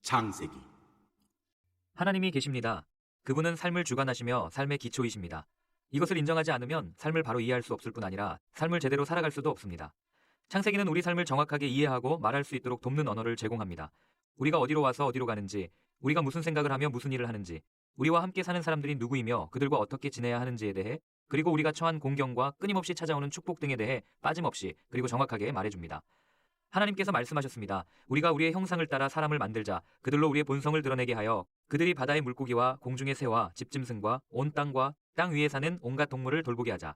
창세기. 하나님이 계십니다. 그분은 삶을 주관하시며 삶의 기초이십니다. 이것을 인정하지 않으면 삶을 바로 이해할 수 없을 뿐 아니라 삶을 제대로 살아갈 수도 없습니다. 창세기는 우리 삶을 정확하게 이해하고 말할 수 있도록 돕는 언어를 제공합니다. 우리가 어디로 와서 어디로 가는지, 우리가 무슨 생각을 하며 무슨 일을 하는지, 우리와 함께 사는 사람들이 누구이며 그들과 어떻게 지내야 하는지에 대해, 그리고 우리가 처한 공경과 끊임없이 찾아오는 축복 등에 대해 빠짐없이 그리고 정확하게 말해줍니다. 하나님께서 말씀하셨습니다. 우리가 우리의 형상을 따라 사람을 만들자. 그들로 우리의 본성을 드러내게 하여 그들이 바다의 물고기와 공중의 새와 집짐승과 온 땅과 땅 위에 사는 온갖 동물을 돌보게 하자.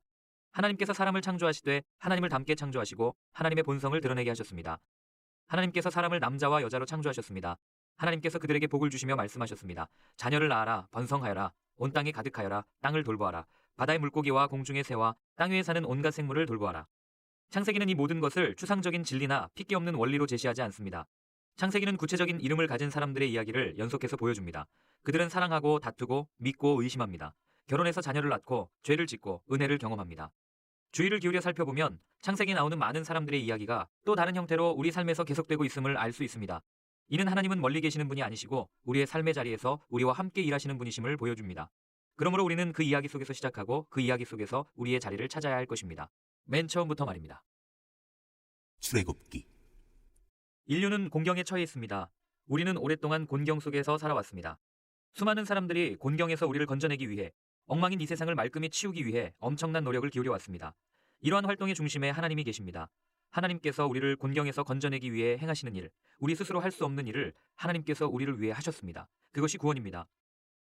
하나님께서 사람을 창조하시되 하나님을 닮게 창조하시고 하나님의 본성을 드러내게 하셨습니다. 하나님께서 사람을 남자와 여자로 창조하셨습니다. 하나님께서 그들에게 복을 주시며 말씀하셨습니다. 자녀를 낳아라, 번성하여라, 온 땅에 가득하여라, 땅을 돌보아라. 바다의 물고기와 공중의 새와 땅 위에 사는 온갖 생물을 돌보아라. 창세기는 이 모든 것을 추상적인 진리나 핏기 없는 원리로 제시하지 않습니다. 창세기는 구체적인 이름을 가진 사람들의 이야기를 연속해서 보여줍니다. 그들은 사랑하고 다투고 믿고 의심합니다. 결혼해서 자녀를 낳고 죄를 짓고 은혜를 경험합니다. 주의를 기울여 살펴보면 창세기에 나오는 많은 사람들의 이야기가 또 다른 형태로 우리 삶에서 계속되고 있음을 알 수 있습니다. 이는 하나님은 멀리 계시는 분이 아니시고 우리의 삶의 자리에서 우리와 함께 일하시는 분이심을 보여줍니다. 그러므로 우리는 그 이야기 속에서 시작하고 그 이야기 속에서 우리의 자리를 찾아야 할 것입니다. 맨 처음부터 말입니다. 출애굽기. 인류는 곤경에 처해 있습니다. 우리는 오랫동안 곤경 속에서 살아왔습니다. 수많은 사람들이 곤경에서 우리를 건져내기 위해, 엉망인 이 세상을 말끔히 치우기 위해 엄청난 노력을 기울여왔습니다. 이러한 활동의 중심에 하나님이 계십니다. 하나님께서 우리를 곤경에서 건져내기 위해 행하시는 일, 우리 스스로 할 수 없는 일을 하나님께서 우리를 위해 하셨습니다. 그것이 구원입니다.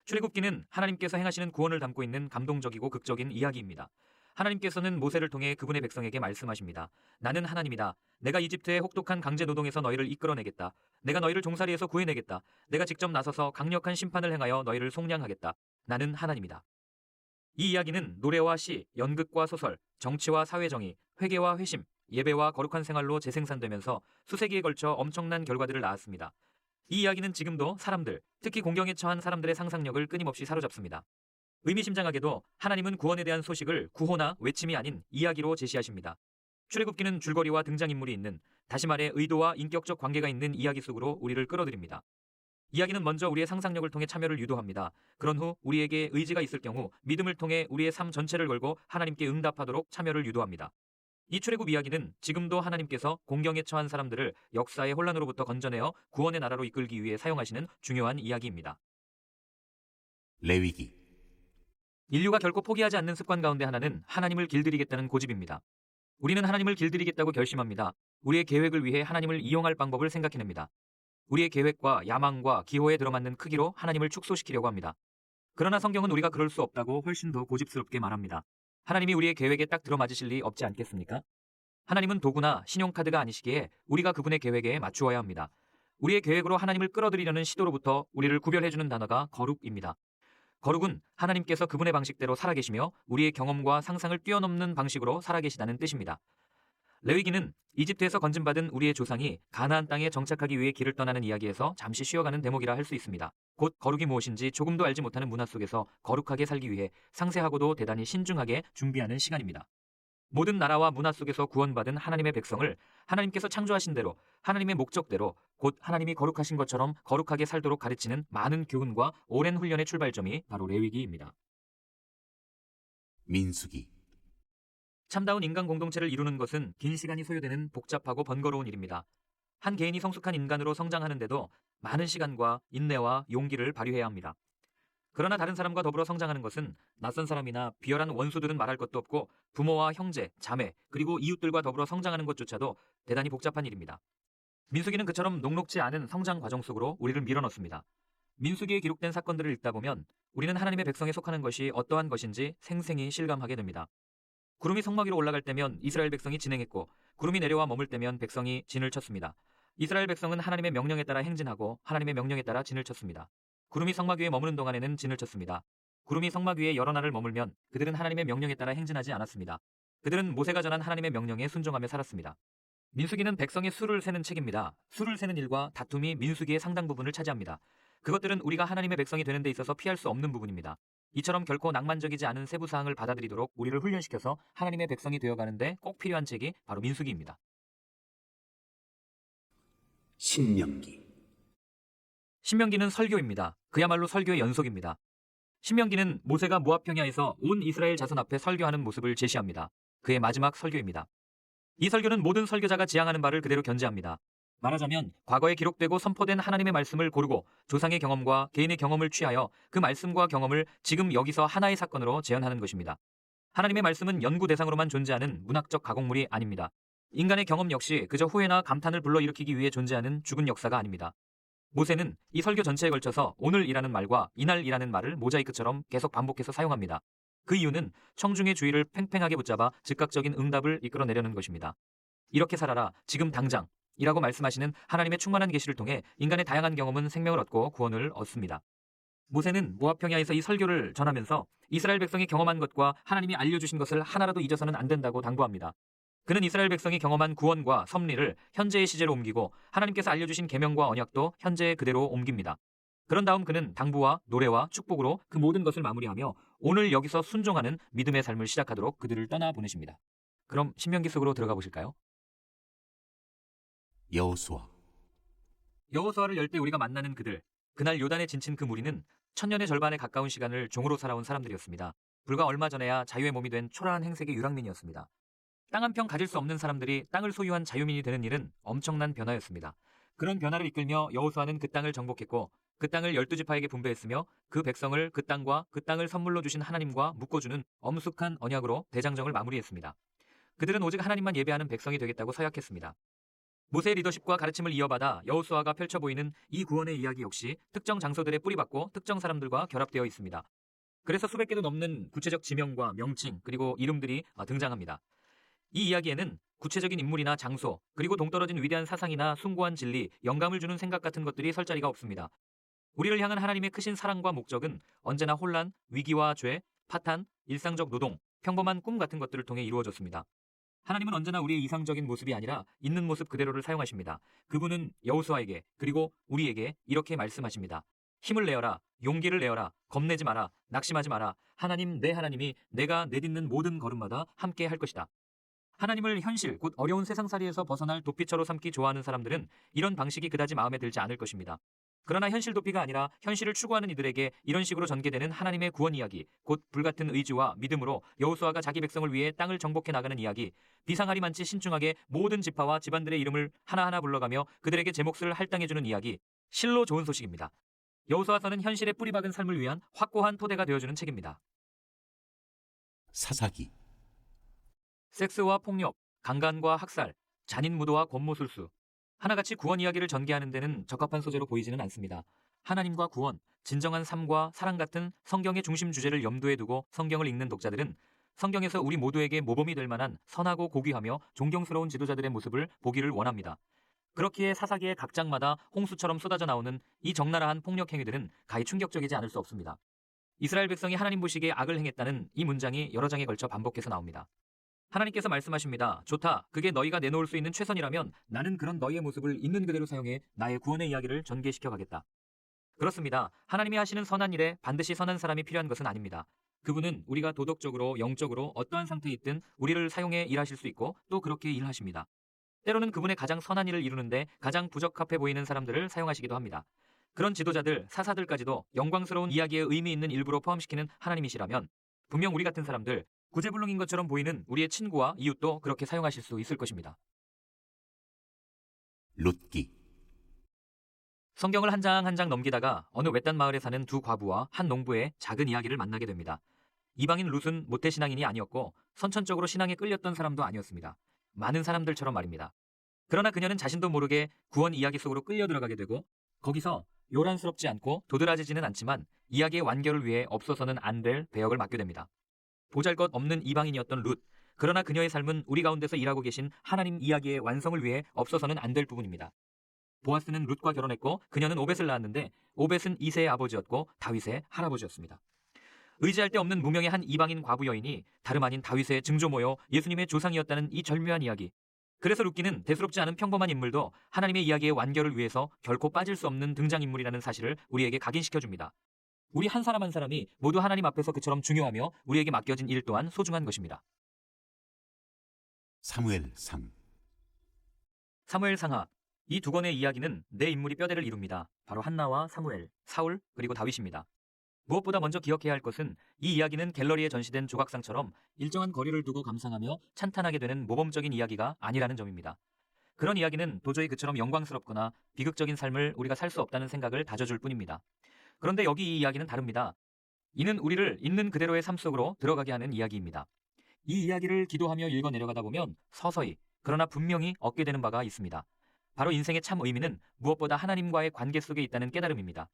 출애굽기는 하나님께서 행하시는 구원을 담고 있는 감동적이고 극적인 이야기입니다. 하나님께서는 모세를 통해 그분의 백성에게 말씀하십니다. 나는 하나님이다. 내가 이집트의 혹독한 강제 노동에서 너희를 이끌어내겠다. 내가 너희를 종살이에서 구해내겠다. 내가 직접 나서서 강력한 심판을 행하여 너희를 속량하겠다. 나는 하나님이다. 이 이야기는 노래와 시, 연극과 소설, 정치와 사회정의, 회개와 회심, 예배와 거룩한 생활로 재생산되면서 수세기에 걸쳐 엄청난 결과들을 낳았습니다. 이 이야기는 지금도 사람들, 특히 공경에 처한 사람들의 상상력을 끊임없이 사로잡습니다. 의미심장하게도 하나님은 구원에 대한 소식을 구호나 외침이 아닌 이야기로 제시하십니다. 출애굽기는 줄거리와 등장인물이 있는, 다시 말해 의도와 인격적 관계가 있는 이야기 속으로 우리를 끌어들입니다. 이야기는 먼저 우리의 상상력을 통해 참여를 유도합니다. 그런 후 우리에게 의지가 있을 경우 믿음을 통해 우리의 삶 전체를 걸고 하나님께 응답하도록 참여를 유도합니다. 이 출애굽 이야기는 지금도 하나님께서 공경에 처한 사람들을 역사의 혼란으로부터 건져내어 구원의 나라로 이끌기 위해 사용하시는 중요한 이야기입니다. 레위기. 인류가 결코 포기하지 않는 습관 가운데 하나는 하나님을 길들이겠다는 고집입니다. 우리는 하나님을 길들이겠다고 결심합니다. 우리의 계획을 위해 하나님을 이용할 방법을 생각해냅니다. 우리의 계획과 야망과 기호에 들어맞는 크기로 하나님을 축소시키려고 합니다. 그러나 성경은 우리가 그럴 수 없다고 훨씬 더 고집스럽게 말합니다. 하나님이 우리의 계획에 딱 들어맞으실 리 없지 않겠습니까? 하나님은 도구나 신용카드가 아니시기에 우리가 그분의 계획에 맞추어야 합니다. 우리의 계획으로 하나님을 끌어들이려는 시도로부터 우리를 구별해주는 단어가 거룩입니다. 거룩은 하나님께서 그분의 방식대로 살아계시며 우리의 경험과 상상을 뛰어넘는 방식으로 살아계시다는 뜻입니다. 레위기는 이집트에서 건진받은 우리의 조상이 가나안 땅에 정착하기 위해 길을 떠나는 이야기에서 잠시 쉬어가는 대목이라 할 수 있습니다. 곧 거룩이 무엇인지 조금도 알지 못하는 문화 속에서 거룩하게 살기 위해 상세하고도 대단히 신중하게 준비하는 시간입니다. 모든 나라와 문화 속에서 구원받은 하나님의 백성을 하나님께서 창조하신 대로, 하나님의 목적대로, 곧 하나님이 거룩하신 것처럼 거룩하게 살도록 가르치는 많은 교훈과 오랜 훈련의 출발점이 바로 레위기입니다. 민수기. 참다운 인간 공동체를 이루는 것은 긴 시간이 소요되는 복잡하고 번거로운 일입니다. 한 개인이 성숙한 인간으로 성장하는데도 많은 시간과 인내와 용기를 발휘해야 합니다. 그러나 다른 사람과 더불어 성장하는 것은 낯선 사람이나 비열한 원수들은 말할 것도 없고 부모와 형제, 자매, 그리고 이웃들과 더불어 성장하는 것조차도 대단히 복잡한 일입니다. 민수기는 그처럼 녹록지 않은 성장 과정 속으로 우리를 밀어넣습니다. 민수기에 기록된 사건들을 읽다 보면 우리는 하나님의 백성에 속하는 것이 어떠한 것인지 생생히 실감하게 됩니다. 구름이 성막 위로 올라갈 때면 이스라엘 백성이 진행했고 구름이 내려와 머물 때면 백성이 진을 쳤습니다. 이스라엘 백성은 하나님의 명령에 따라 행진하고 하나님의 명령에 따라 진을 쳤습니다. 구름이 성막 위에 머무는 동안에는 진을 쳤습니다. 구름이 성막 위에 여러 날을 머물면 그들은 하나님의 명령에 따라 행진하지 않았습니다. 그들은 모세가 전한 하나님의 명령에 순종하며 살았습니다. 민수기는 백성의 수를 세는 책입니다. 수를 세는 일과 다툼이 민수기의 상당 부분을 차지합니다. 그것들은 우리가 하나님의 백성이 되는 데 있어서 피할 수 없는 부분입니다. 이처럼 결코 낭만적이지 않은 세부사항을 받아들이도록 우리를 훈련시켜서 하나님의 백성이 되어가는데 꼭 필요한 책이 바로 민수기입니다. 신명기. 신명기는 설교입니다. 그야말로 설교의 연속입니다. 신명기는 모세가 모압 평야에서 온 이스라엘 자손 앞에 설교하는 모습을 제시합니다. 그의 마지막 설교입니다. 이 설교는 모든 설교자가 지향하는 바를 그대로 견지합니다. 말하자면 과거에 기록되고 선포된 하나님의 말씀을 고르고 조상의 경험과 개인의 경험을 취하여 그 말씀과 경험을 지금 여기서 하나의 사건으로 재현하는 것입니다. 하나님의 말씀은 연구 대상으로만 존재하는 문학적 가공물이 아닙니다. 인간의 경험 역시 그저 후회나 감탄을 불러일으키기 위해 존재하는 죽은 역사가 아닙니다. 모세는 이 설교 전체에 걸쳐서 오늘이라는 말과 이날이라는 말을 모자이크처럼 계속 반복해서 사용합니다. 그 이유는 청중의 주의를 팽팽하게 붙잡아 즉각적인 응답을 이끌어내려는 것입니다. 이렇게 살아라, 지금 당장 이라고 말씀하시는 하나님의 충만한 계시를 통해 인간의 다양한 경험은 생명을 얻고 구원을 얻습니다. 모세는 모압 평야에서 이 설교를 전하면서 이스라엘 백성이 경험한 것과 하나님이 알려주신 것을 하나라도 잊어서는 안 된다고 당부합니다. 그는 이스라엘 백성이 경험한 구원과 섭리를 현재의 시제로 옮기고 하나님께서 알려주신 계명과 언약도 현재에 그대로 옮깁니다. 그런 다음 그는 당부와 노래와 축복으로 그 모든 것을 마무리하며 오늘 여기서 순종하는 믿음의 삶을 시작하도록 그들을 떠나보내십니다. 그럼 신명기 속으로 들어가 보실까요? 여호수아. 여호수아를 열 때 우리가 만나는 그들, 그날 요단에 진친 그 무리는 천년의 절반에 가까운 시간을 종으로 살아온 사람들이었습니다. 불과 얼마 전에야 자유의 몸이 된 초라한 행색의 유랑민이었습니다. 땅 한 평 가질 수 없는 사람들이 땅을 소유한 자유민이 되는 일은 엄청난 변화였습니다. 그런 변화를 이끌며 여호수아는 그 땅을 정복했고 그 땅을 12지파에게 분배했으며 그 백성을 그 땅과 그 땅을 선물로 주신 하나님과 묶어주는 엄숙한 언약으로 대장정을 마무리했습니다. 그들은 오직 하나님만 예배하는 백성이 되겠다고 서약했습니다. 모세의 리더십과 가르침을 이어받아 여호수아가 펼쳐 보이는 이 구원의 이야기 역시 특정 장소들에 뿌리박고 특정 사람들과 결합되어 있습니다. 그래서 수백 개도 넘는 구체적 지명과 명칭 그리고 이름들이 등장합니다. 이 이야기에는 구체적인 인물이나 장소 그리고 동떨어진 위대한 사상이나 숭고한 진리, 영감을 주는 생각 같은 것들이 설 자리가 없습니다. 우리를 향한 하나님의 크신 사랑과 목적은 언제나 혼란, 위기와 죄, 파탄, 일상적 노동, 평범한 꿈 같은 것들을 통해 이루어졌습니다. 하나님은 언제나 우리의 이상적인 모습이 아니라 있는 모습 그대로를 사용하십니다. 그분은 여호수아에게 그리고 우리에게 이렇게 말씀하십니다. 힘을 내어라, 용기를 내어라, 겁내지 마라, 낙심하지 마라. 하나님, 내 하나님이 내가 내딛는 모든 걸음마다 함께 할 것이다. 하나님을 현실, 곧 어려운 세상살이에서 벗어날 도피처로 삼기 좋아하는 사람들은 이런 방식이 그다지 마음에 들지 않을 것입니다. 그러나 현실 도피가 아니라 현실을 추구하는 이들에게 이런 식으로 전개되는 하나님의 구원 이야기, 곧 불같은 의지와 믿음으로 여호수아가 자기 백성을 위해 땅을 정복해 나가는 이야기, 비상하리만치 신중하게 모든 지파와 집안들의 이름을 하나하나 불러가며 그들에게 제 몫을 할당해주는 이야기, 실로 좋은 소식입니다. 여호수아서는 현실에 뿌리박은 삶을 위한 확고한 토대가 되어주는 책입니다. 사사기. 섹스와 폭력, 강간과 학살, 잔인무도와 권모술수, 하나같이 구원 이야기를 전개하는 데는 적합한 소재로 보이지는 않습니다. 하나님과 구원, 진정한 삶과 사랑 같은 성경의 중심 주제를 염두에 두고 성경을 읽는 독자들은 성경에서 우리 모두에게 모범이 될 만한 선하고 고귀하며 존경스러운 지도자들의 모습을 보기를 원합니다. 그렇기에 사사기의 각 장마다 홍수처럼 쏟아져 나오는 이 적나라한 폭력 행위들은 가히 충격적이지 않을 수 없습니다. 이스라엘 백성이 하나님 보시기에 악을 행했다는 이 문장이 여러 장에 걸쳐 반복해서 나옵니다. 하나님께서 말씀하십니다. 좋다. 그게 너희가 내놓을 수 있는 최선이라면 나는 그런 너희의 모습을 있는 그대로 사용해 나의 구원의 이야기를 전개시켜 가겠다. 그렇습니다. 하나님이 하시는 선한 일에 반드시 선한 사람이 필요한 것은 아닙니다. 그분은 우리가 도덕적으로, 영적으로 어떠한 상태에 있든 우리를 사용해 일하실 수 있고 또 그렇게 일하십니다. 때로는 그분의 가장 선한 일을 이루는데 가장 부적합해 보이는 사람들을 사용하시기도 합니다. 그런 지도자들, 사사들까지도 영광스러운 이야기에 의미 있는 일부로 포함시키는 하나님이시라면 분명 우리 같은 사람들, 구제불능인 것처럼 보이는 우리의 친구와 이웃도 그렇게 사용하실 수 있을 것입니다. 룻기. 성경을 한 장 한 장 넘기다가 어느 외딴 마을에 사는 두 과부와 한 농부의 작은 이야기를 만나게 됩니다. 이방인 룻은 모태신앙인이 아니었고 선천적으로 신앙에 끌렸던 사람도 아니었습니다. 많은 사람들처럼 말입니다. 그러나 그녀는 자신도 모르게 구원 이야기 속으로 끌려 들어가게 되고 거기서 요란스럽지 않고 도드라지지는 않지만 이야기의 완결을 위해 없어서는 안 될 배역을 맡게 됩니다. 보잘것없는 이방인이었던 룻, 그러나 그녀의 삶은 우리 가운데서 일하고 계신 하나님 이야기의 완성을 위해 없어서는 안 될 부분입니다. 보아스는 룻과 결혼했고 그녀는 오벳을 낳았는데 오벳은 이새의 아버지였고 다윗의 할아버지였습니다. 의지할 데 없는 무명의 한 이방인 과부 여인이 다름 아닌 다윗의 증조모여 예수님의 조상이었다는 이 절묘한 이야기. 그래서 룻기는 대수롭지 않은 평범한 인물도 하나님의 이야기의 완결을 위해서 결코 빠질 수 없는 등장인물이라는 사실을 우리에게 각인시켜줍니다. 우리 한 사람 한 사람이 모두 하나님 앞에서 그처럼 중요하며 우리에게 맡겨진 일 또한 소중한 것입니다. 사무엘상. 사무엘상하. 이 두 권의 이야기는 네 인물이 뼈대를 이룹니다. 바로 한나와 사무엘, 사울, 그리고 다윗입니다. 무엇보다 먼저 기억해야 할 것은 이 이야기는 갤러리에 전시된 조각상처럼 일정한 거리를 두고 감상하며 찬탄하게 되는 모범적인 이야기가 아니라는 점입니다. 그런 이야기는 도저히 그처럼 영광스럽거나 비극적인 삶을 우리가 살 수 없다는 생각을 다져줄 뿐입니다. 그런데 여기 이 이야기는 다릅니다. 이는 우리를 있는 그대로의 삶 속으로 들어가게 하는 이야기입니다. 이 이야기를 기도하며 읽어 내려가다 보면 서서히, 그러나 분명히 얻게 되는 바가 있습니다. 바로 인생의 참 의미는 무엇보다 하나님과의 관계 속에 있다는 깨달음입니다.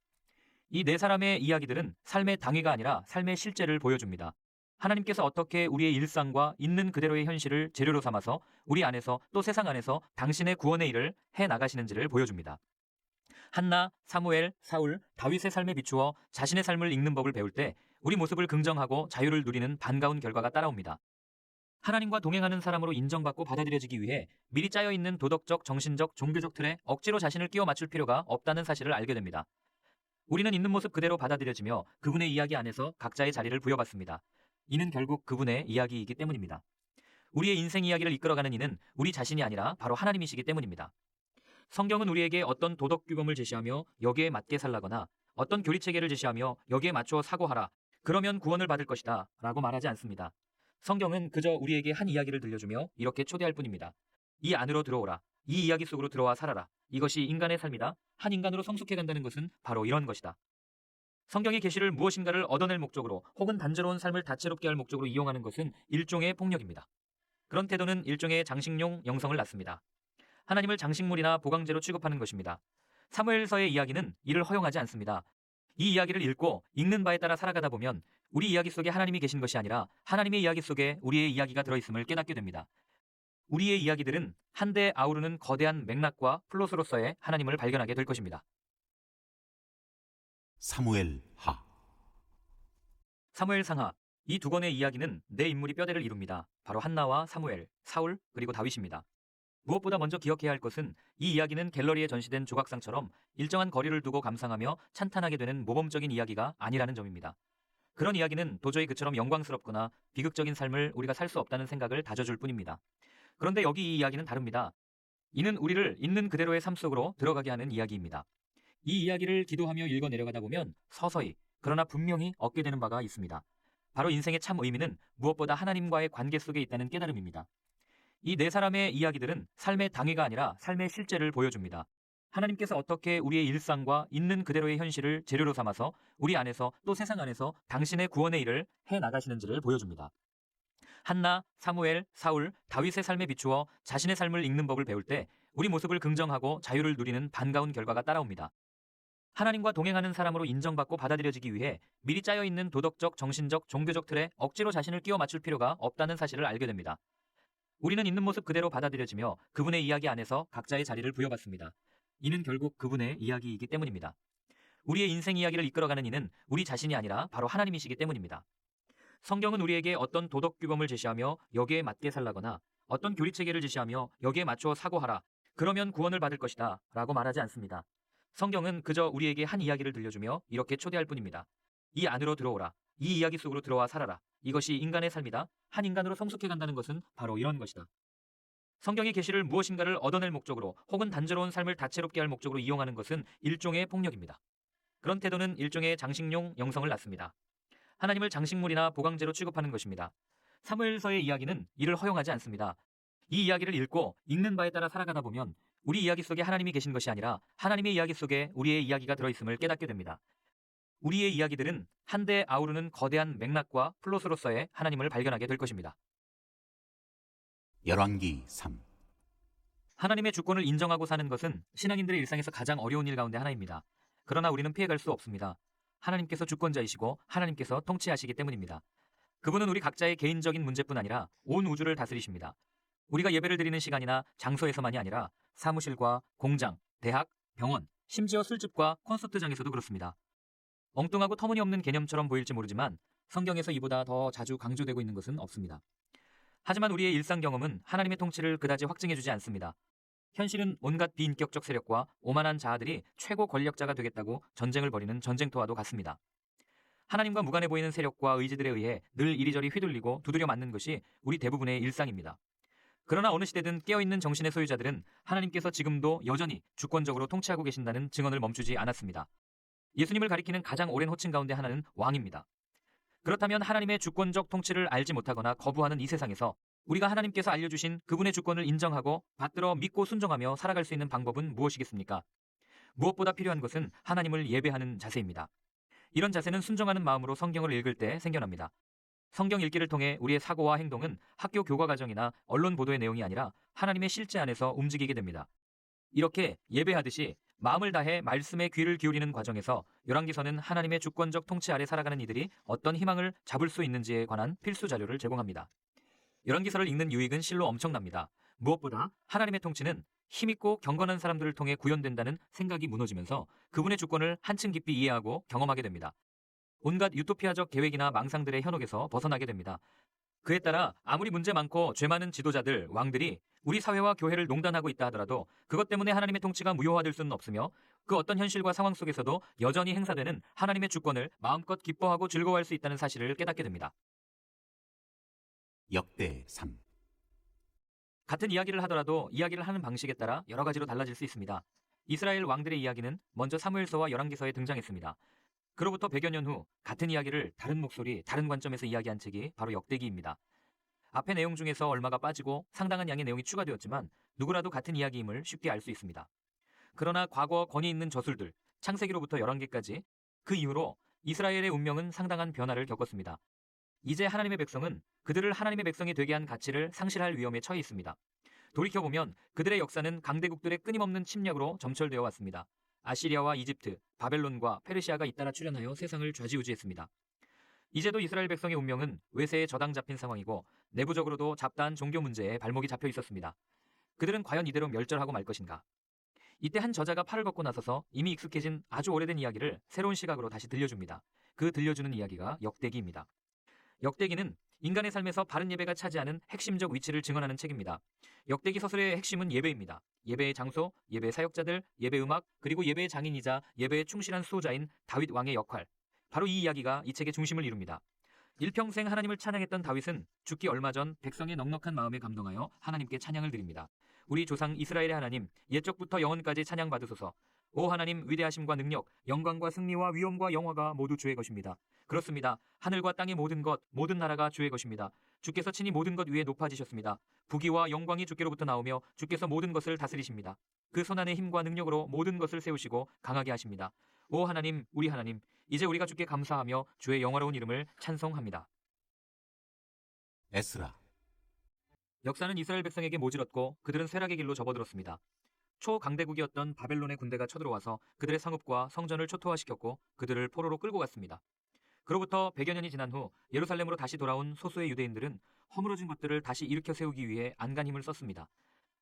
이 네 사람의 이야기들은 삶의 당위가 아니라 삶의 실제를 보여줍니다. 하나님께서 어떻게 우리의 일상과 있는 그대로의 현실을 재료로 삼아서 우리 안에서 또 세상 안에서 당신의 구원의 일을 해 나가시는지를 보여줍니다. 한나, 사무엘, 사울, 다윗의 삶에 비추어 자신의 삶을 읽는 법을 배울 때 우리 모습을 긍정하고 자유를 누리는 반가운 결과가 따라옵니다. 하나님과 동행하는 사람으로 인정받고 받아들여지기 위해 미리 짜여있는 도덕적, 정신적, 종교적 틀에 억지로 자신을 끼워 맞출 필요가 없다는 사실을 알게 됩니다. 우리는 있는 모습 그대로 받아들여지며 그분의 이야기 안에서 각자의 자리를 부여받습니다. 이는 결국 그분의 이야기이기 때문입니다. 우리의 인생 이야기를 이끌어가는 이는 우리 자신이 아니라 바로 하나님이시기 때문입니다. 성경은 우리에게 어떤 도덕 규범을 제시하며 여기에 맞게 살라거나 어떤 교리 체계를 제시하며 여기에 맞추어 사고하라, 그러면 구원을 받을 것이다 라고 말하지 않습니다. 성경은 그저 우리에게 한 이야기를 들려주며 이렇게 초대할 뿐입니다. 이 안으로 들어오라. 이 이야기 속으로 들어와 살아라. 이것이 인간의 삶이다. 한 인간으로 성숙해간다는 것은 바로 이런 것이다. 성경이 계시를 무엇인가를 얻어낼 목적으로 혹은 단조로운 삶을 다채롭게 할 목적으로 이용하는 것은 일종의 폭력입니다. 그런 태도는 일종의 장식용 영성을 낳습니다. 하나님을 장식물이나 보강제로 취급하는 것입니다. 사무엘서의 이야기는 이를 허용하지 않습니다. 이 이야기를 읽고 읽는 바에 따라 살아가다 보면 우리 이야기 속에 하나님이 계신 것이 아니라 하나님의 이야기 속에 우리의 이야기가 들어있음을 깨닫게 됩니다. 우리의 이야기들은 한데 아우르는 거대한 맥락과 플롯으로서의 하나님을 발견하게 될 것입니다. 사무엘 하. 사무엘 상하. 이 두 권의 이야기는 네 인물이 뼈대를 이룹니다. 바로 한나와 사무엘, 사울, 그리고 다윗입니다. 무엇보다 먼저 기억해야 할 것은 이 이야기는 갤러리에 전시된 조각상처럼 일정한 거리를 두고 감상하며 찬탄하게 되는 모범적인 이야기가 아니라는 점입니다. 그런 이야기는 도저히 그처럼 영광스럽거나 비극적인 삶을 우리가 살 수 없다는 생각을 다져줄 뿐입니다. 그런데 여기 이 이야기는 다릅니다. 이는 우리를 있는 그대로의 삶 속으로 들어가게 하는 이야기입니다. 이 이야기를 기도하며 읽어 내려가다 보면 서서히, 그러나 분명히 얻게 되는 바가 있습니다. 바로 인생의 참 의미는 무엇보다 하나님과의 관계 속에 있다는 깨달음입니다. 이 네 사람의 이야기들은 삶의 당위가 아니라 삶의 실제를 보여줍니다. 하나님께서 어떻게 우리의 일상과 있는 그대로의 현실을 재료로 삼아서 우리 안에서 또 세상 안에서 당신의 구원의 일을 해 나가시는지를 보여줍니다. 한나, 사무엘, 사울, 다윗의 삶에 비추어 자신의 삶을 읽는 법을 배울 때 우리 모습을 긍정하고 자유를 누리는 반가운 결과가 따라옵니다. 하나님과 동행하는 사람으로 인정받고 받아들여지기 위해 미리 짜여있는 도덕적, 정신적, 종교적 틀에 억지로 자신을 끼워 맞출 필요가 없다는 사실을 알게 됩니다. 우리는 있는 모습 그대로 받아들여지며 그분의 이야기 안에서 각자의 자리를 부여받습니다. 이는 결국 그분의 이야기이기 때문입니다. 우리의 인생 이야기를 이끌어가는 이는 우리 자신이 아니라 바로 하나님이시기 때문입니다. 성경은 우리에게 어떤 도덕 규범을 제시하며 여기에 맞게 살라거나 어떤 교리 체계를 제시하며 여기에 맞추어 사고하라, 그러면 구원을 받을 것이다 라고 말하지 않습니다. 성경은 그저 우리에게 한 이야기를 들려주며 이렇게 초대할 뿐입니다. 이 안으로 들어오라. 이 이야기 속으로 들어와 살아라. 이것이 인간의 삶이다. 한 인간으로 성숙해간다는 것은 바로 이런 것이다. 성경이 계시를 무엇인가를 얻어낼 목적으로 혹은 단조로운 삶을 다채롭게 할 목적으로 이용하는 것은 일종의 폭력입니다. 그런 태도는 일종의 장식용 영성을 낳습니다. 하나님을 장식물이나 보강제로 취급하는 것입니다. 사무엘서의 이야기는 이를 허용하지 않습니다. 이 이야기를 읽고 읽는 바에 따라 살아가다 보면 우리 이야기 속에 하나님이 계신 것이 아니라 하나님의 이야기 속에 우리의 이야기가 들어있음을 깨닫게 됩니다. 우리의 이야기들은 한데 아우르는 거대한 맥락과 플롯으로서의 하나님을 발견하게 될 것입니다. 열왕기 3. 하나님의 주권을 인정하고 사는 것은 신앙인들의 일상에서 가장 어려운 일 가운데 하나입니다. 그러나 우리는 피해갈 수 없습니다. 하나님께서 주권자이시고 하나님께서 통치하시기 때문입니다. 그분은 우리 각자의 개인적인 문제뿐 아니라 온 우주를 다스리십니다. 우리가 예배를 드리는 시간이나 장소에서만이 아니라 사무실과 공장, 대학, 병원, 심지어 술집과 콘서트장에서도 그렇습니다. 엉뚱하고 터무니없는 개념처럼 보일지 모르지만 성경에서 이보다 더 자주 강조되고 있는 것은 없습니다. 하지만 우리의 일상 경험은 하나님의 통치를 그다지 확증해주지 않습니다. 현실은 온갖 비인격적 세력과 오만한 자아들이 최고 권력자가 되겠다고 전쟁을 벌이는 전쟁터와도 같습니다. 하나님과 무관해 보이는 세력과 의지들에 의해 늘 이리저리 휘둘리고 두드려 맞는 것이 우리 대부분의 일상입니다. 그러나 어느 시대든 깨어있는 정신의 소유자들은 하나님께서 지금도 여전히 주권적으로 통치하고 계신다는 증언을 멈추지 않았습니다. 예수님을 가리키는 가장 오랜 호칭 가운데 하나는 왕입니다. 그렇다면 하나님의 주권적 통치를 알지 못하거나 거부하는 이 세상에서 우리가 하나님께서 알려주신 그분의 주권을 인정하고 받들어 믿고 순종하며 살아갈 수 있는 방법은 무엇이겠습니까? 무엇보다 필요한 것은 하나님을 예배하는 자세입니다. 이런 자세는 순종하는 마음으로 성경을 읽을 때 생겨납니다. 성경 읽기를 통해 우리의 사고와 행동은 학교 교과 과정이나 언론 보도의 내용이 아니라 하나님의 실제 안에서 움직이게 됩니다. 이렇게 예배하듯이 마음을 다해 말씀에 귀를 기울이는 과정에서 열왕기서는 하나님의 주권적 통치 아래 살아가는 이들이 어떤 희망을 잡을 수 있는지에 관한 필수 자료를 제공합니다. 열왕기서를 읽는 유익은 실로 엄청납니다. 무엇보다 하나님의 통치는 힘있고 경건한 사람들을 통해 구현된다는 생각이 무너지면서 그분의 주권을 한층 깊이 이해하고 경험하게 됩니다. 온갖 유토피아적 계획이나 망상들의 현혹에서 벗어나게 됩니다. 그에 따라 아무리 문제 많고 죄 많은 지도자들, 왕들이 우리 사회와 교회를 농단하고 있다 하더라도 그것 때문에 하나님의 통치가 무효화될 수는 없으며 그 어떤 현실과 상황 속에서도 여전히 행사되는 하나님의 주권을 마음껏 기뻐하고 즐거워할 수 있다는 사실을 깨닫게 됩니다. 역대 3. 같은 이야기를 하더라도 이야기를 하는 방식에 따라 여러 가지로 달라질 수 있습니다. 이스라엘 왕들의 이야기는 먼저 사무엘서와 열왕기서에 등장했습니다. 그로부터 100여 년 후 같은 이야기를 다른 목소리, 다른 관점에서 이야기한 책이 바로 역대기입니다. 앞의 내용 중에서 얼마가 빠지고 상당한 양의 내용이 추가되었지만 누구라도 같은 이야기임을 쉽게 알 수 있습니다. 그러나 과거 권위 있는 저술들, 창세기로부터 열왕기까지 그 이후로 이스라엘의 운명은 상당한 변화를 겪었습니다. 이제 하나님의 백성은 그들을 하나님의 백성이 되게 한 가치를 상실할 위험에 처해 있습니다. 돌이켜보면 그들의 역사는 강대국들의 끊임없는 침략으로 점철되어 왔습니다. 아시리아와 이집트, 바벨론과 페르시아가 잇따라 출현하여 세상을 좌지우지했습니다. 이제도 이스라엘 백성의 운명은 외세에 저당 잡힌 상황이고 내부적으로도 잡다한 종교 문제에 발목이 잡혀 있었습니다. 그들은 과연 이대로 멸절하고 말 것인가? 이때 한 저자가 팔을 걷고 나서서 이미 익숙해진 아주 오래된 이야기를 새로운 시각으로 다시 들려줍니다. 그 들려주는 이야기가 역대기입니다. 역대기는 인간의 삶에서 바른 예배가 차지하는 핵심적 위치를 증언하는 책입니다. 역대기 서술의 핵심은 예배입니다. 예배의 장소, 예배의 사역자들, 예배 음악, 그리고 예배의 장인이자 예배에 충실한 수호자인 다윗 왕의 역할. 바로 이 이야기가 이 책의 중심을 이룹니다. 일평생 하나님을 찬양했던 다윗은 죽기 얼마 전 백성의 넉넉한 마음에 감동하여 하나님께 찬양을 드립니다. 우리 조상 이스라엘의 하나님, 옛적부터 영원까지 찬양받으소서. 오 하나님, 위대하심과 능력, 영광과 승리와 위엄과 영화가 모두 주의 것입니다. 그렇습니다. 하늘과 땅의 모든 것, 모든 나라가 주의 것입니다. 주께서 친히 모든 것 위에 높아지셨습니다. 부귀와 영광이 주께로부터 나오며 주께서 모든 것을 다스리십니다. 그 손안의 힘과 능력으로 모든 것을 세우시고 강하게 하십니다. 오 하나님, 우리 하나님, 이제 우리가 주께 감사하며 주의 영화로운 이름을 찬송합니다. 에스라. 역사는 이스라엘 백성에게 모질었고 그들은 쇠락의 길로 접어들었습니다. 초강대국이었던 바벨론의 군대가 쳐들어와서 그들의 성읍과 성전을 초토화시켰고 그들을 포로로 끌고 갔습니다. 그로부터 100여 년이 지난 후 예루살렘으로 다시 돌아온 소수의 유대인들은 허물어진 것들을 다시 일으켜 세우기 위해 안간 힘을 썼습니다.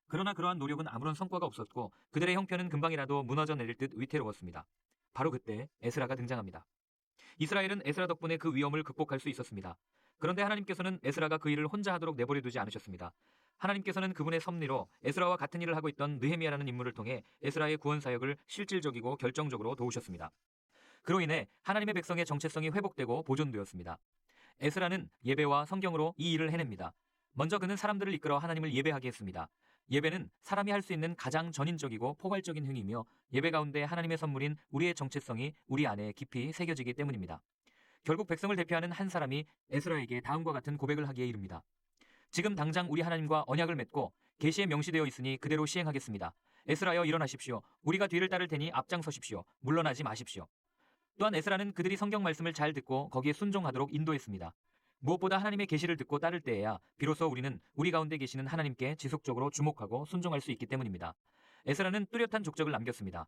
그러나 그러한 노력은 아무런 성과가 없었고 그들의 형편은 금방이라도 무너져 내릴 듯 위태로웠습니다. 바로 그때 에스라가 등장합니다. 이스라엘은 에스라 덕분에 그 위험을 극복할 수 있었습니다. 그런데 하나님께서는 에스라가 그 일을 혼자 하도록 내버려 두지 않으셨습니다. 하나님께서는 그분의 섭리로 에스라와 같은 일을 하고 있던 느헤미야라는 인물을 통해 에스라의 구원 사역을 실질적이고 결정적으로 도우셨습니다. 그로 인해 하나님의 백성의 정체성이 회복되고 보존되었습니다. 에스라는 예배와 성경으로 이 일을 해냅니다. 먼저 그는 사람들을 이끌어 하나님을 예배하게 했습니다. 예배는 사람이 할 수 있는 가장 전인적이고 포괄적인 행위이며 예배 가운데 하나님의 선물인 우리의 정체성이 우리 안에 깊이 새겨지기 때문입니다. 결국 백성을 대표하는 한 사람이 에스라에게 다음과 같은 고백을 하기에 이릅니다. 지금 당장 우리 하나님과 언약을 맺고 계시에 명시되어 있으니 그대로 시행하겠습니다. 에스라여 일어나십시오. 우리가 뒤를 따를 테니 앞장서십시오. 물러나지 마십시오. 또한 에스라는 그들이 성경 말씀을 잘 듣고 거기에 순종하도록 인도했습니다. 무엇보다 하나님의 계시를 듣고 따를 때에야 비로소 우리는 우리 가운데 계시는 하나님께 지속적으로 주목하고 순종할 수 있기 때문입니다. 에스라는 뚜렷한 족적을 남겼습니다.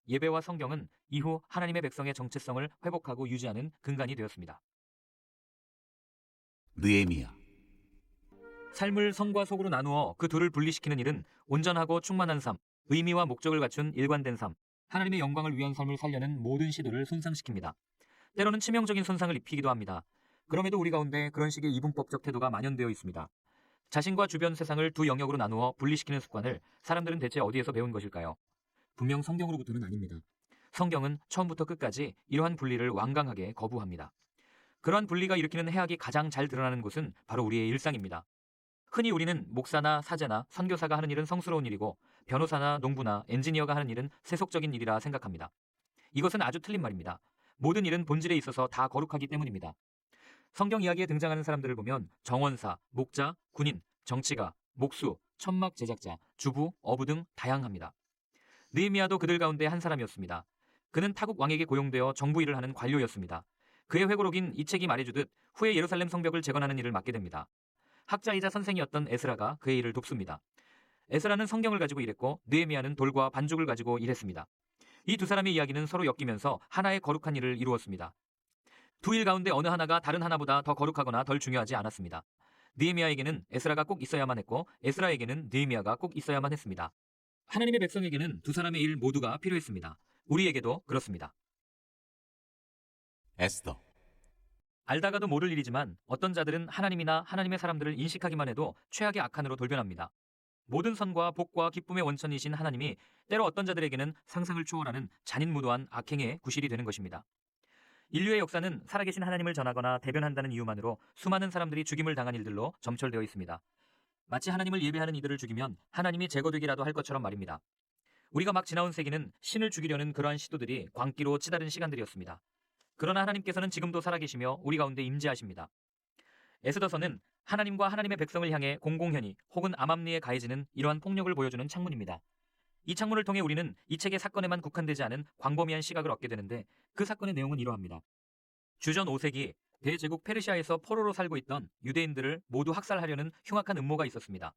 예배와 성경은 이후 하나님의 백성의 정체성을 회복하고 유지하는 근간이 되었습니다. 느헤미야. 삶을 성과 속으로 나누어 그 둘을 분리시키는 일은 온전하고 충만한 삶, 의미와 목적을 갖춘 일관된 삶, 하나님의 영광을 위한 삶을 살려는 모든 시도를 손상시킵니다. 때로는 치명적인 손상을 입히기도 합니다. 그럼에도 우리 가운데 그런 식의 이분법적 태도가 만연되어 있습니다. 자신과 주변 세상을 두 영역으로 나누어 분리시키는 습관을 사람들은 대체 어디에서 배운 것일까요? 분명 성경으로부터는 아닙니다. 성경은 처음부터 끝까지 이러한 분리를 완강하게 거부합니다. 그러한 분리가 일으키는 해악이 가장 잘 드러나는 곳은 바로 우리의 일상입니다. 흔히 우리는 목사나 사제나 선교사가 하는 일은 성스러운 일이고 변호사나 농부나 엔지니어가 하는 일은 세속적인 일이라 생각합니다. 이것은 아주 틀린 말입니다. 모든 일은 본질에 있어서 다 거룩하기 때문입니다. 성경 이야기에 등장하는 사람들을 보면 정원사, 목자, 군인, 정치가, 목수, 천막 제작자, 주부, 어부 등 다양합니다. 느헤미야도 그들 가운데 한 사람이었습니다. 그는 타국 왕에게 고용되어 정부 일을 하는 관료였습니다. 그의 회고록인 이 책이 말해주듯 후에 예루살렘 성벽을 재건하는 일을 맡게 됩니다. 학자이자 선생이었던 에스라가 그의 일을 돕습니다. 에스라는 성경을 가지고 일했고 느헤미야는 돌과 반죽을 가지고 일했습니다. 이 두 사람의 이야기는 서로 엮이면서 하나의 거룩한 일을 이루었습니다. 두 일 가운데 어느 하나가 다른 하나보다 더 거룩하거나 덜 중요하지 않았습니다. 느헤미야에게는 에스라가 꼭 있어야만 했고 에스라에게는 느헤미야가 꼭 있어야만 했습니다. 하나님의 백성에게는 두 사람의 일 모두가 필요했습니다. 우리에게도 그렇습니다. 에스더. 알다가도 모를 일이지만 어떤 자들은 하나님이나 하나님의 사람들을 인식하기만 해도 최악의 악한으로 돌변합니다. 모든 선과 복과 기쁨의 원천이신 하나님이 때로 어떤 자들에게는 상상을 초월하는 잔인무도한 악행의 구실이 되는 것입니다. 인류의 역사는 살아계신 하나님을 전하거나 대변한다는 이유만으로 수많은 사람들이 죽임을 당한 일들로 점철되어 있습니다. 마치 하나님을 예배하는 이들을 죽이면 하나님이 제거되기라도 할 것처럼 말입니다. 우리가 막 지나온 세기는 신을 죽이려는 그러한 시도들이 광기로 치달은 시간들이었습니다. 그러나 하나님께서는 지금도 살아계시며 우리 가운데 임재하십니다. 에스더서는 하나님과 하나님의 백성을 향해 공공연히 혹은 암암리에 가해지는 이러한 폭력을 보여주는 창문입니다. 이 창문을 통해 우리는 이 책의 사건에만 국한되지 않은 광범위한 시각을 얻게 되는데 그 사건의 내용은 이러합니다. 주전 5세기 대제국 페르시아에서 포로로 살고 있던 유대인들을 모두 학살하려는 흉악한 음모가 있었습니다.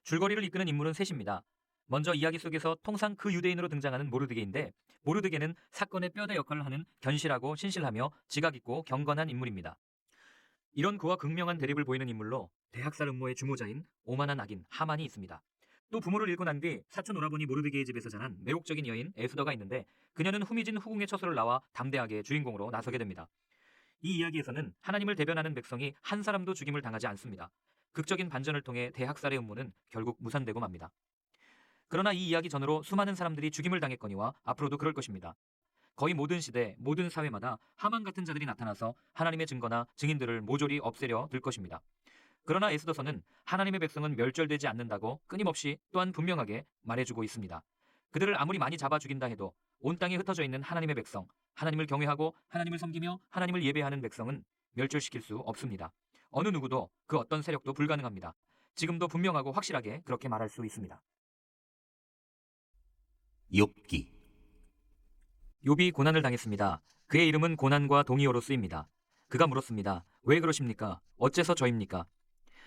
줄거리를 이끄는 인물은 셋입니다. 먼저 이야기 속에서 통상 그 유대인으로 등장하는 모르드게인데 모르드게는 사건의 뼈대 역할을 하는 견실하고 신실하며 지각 있고 경건한 인물입니다. 이런 그와 극명한 대립을 보이는 인물로 대학살 음모의 주모자인 오만한 악인 하만이 있습니다. 또 부모를 잃고 난 뒤 사촌 오라버니 모르드게의 집에서 자란 매혹적인 여인 에스더가 있는데 그녀는 후미진 후궁의 처소를 나와 담대하게 주인공으로 나서게 됩니다. 이 이야기에서는 하나님을 대변하는 백성이 한 사람도 죽임을 당하지 않습니다. 극적인 반전을 통해 대학살의 음모는 결국 무산되고 맙니다. 그러나 이 이야기 전으로 수많은 사람들이 죽임을 당했거니와 앞으로도 그럴 것입니다. 거의 모든 시대, 모든 사회마다 하만 같은 자들이 나타나서 하나님의 증거나 증인들을 모조리 없애려 들 것입니다. 그러나 에스더서는 하나님의 백성은 멸절되지 않는다고 끊임없이 또한 분명하게 말해주고 있습니다. 그들을 아무리 많이 잡아 죽인다 해도 온 땅에 흩어져 있는 하나님의 백성, 하나님을 경외하고 하나님을 섬기며 하나님을 예배하는 백성은 멸절시킬 수 없습니다. 어느 누구도 그 어떤 세력도 불가능합니다. 지금도 분명하고 확실하게 그렇게 말할 수 있습니다. 욥기. 욥이 고난을 당했습니다. 그의 이름은 고난과 동의어로 쓰입니다. 그가 물었습니다. 왜 그러십니까? 어째서 저입니까?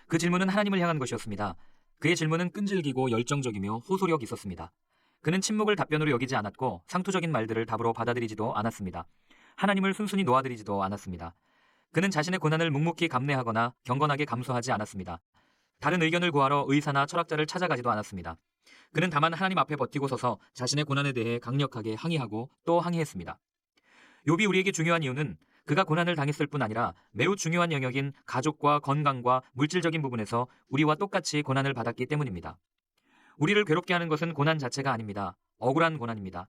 그 질문은 하나님을 향한 것이었습니다. 그의 질문은 끈질기고 열정적이며 호소력 있었습니다. 그는 침묵을 답변으로 여기지 않았고 상투적인 말들을 답으로 받아들이지도 않았습니다. 하나님을 순순히 놓아드리지도 않았습니다. 그는 자신의 고난을 묵묵히 감내하거나 경건하게 감수하지 않았습니다. 다른 의견을 구하러 의사나 철학자를 찾아가지도 않았습니다. 그는 다만 하나님 앞에 버티고 서서 자신의 고난에 대해 강력하게 항의하고 또 항의했습니다. 욥이 우리에게 중요한 이유는 그가 고난을 당했을 뿐 아니라 매우 중요한 영역인 가족과 건강과 물질적인 부분에서 우리와 똑같이 고난을 받았기 때문입니다. 우리를 괴롭게 하는 것은 고난 자체가 아닙니다. 억울한 고난입니다.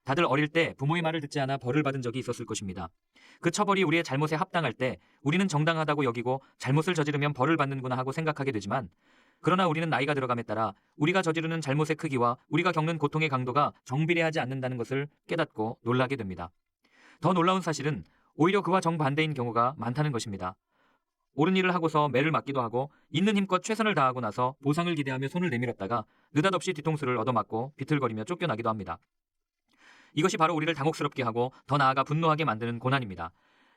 다들 어릴 때 부모의 말을 듣지 않아 벌을 받은 적이 있었을 것입니다. 그 처벌이 우리의 잘못에 합당할 때 우리는 정당하다고 여기고 잘못을 저지르면 벌을 받는구나 하고 생각하게 되지만 그러나 우리는 나이가 들어감에 따라 우리가 저지르는 잘못의 크기와 우리가 겪는 고통의 강도가 정비례하지 않는다는 것을 깨닫고 놀라게 됩니다. 더 놀라운 사실은 오히려 그와 정반대인 경우가 많다는 것입니다. 옳은 일을 하고서 매를 맞기도 하고 있는 힘껏 최선을 다하고 나서 보상을 기대하며 손을 내밀었다가 느닷없이 뒤통수를 얻어맞고 비틀거리며 쫓겨나기도 합니다. 이것이 바로 우리를 당혹스럽게 하고 더 나아가 분노하게 만드는 고난입니다.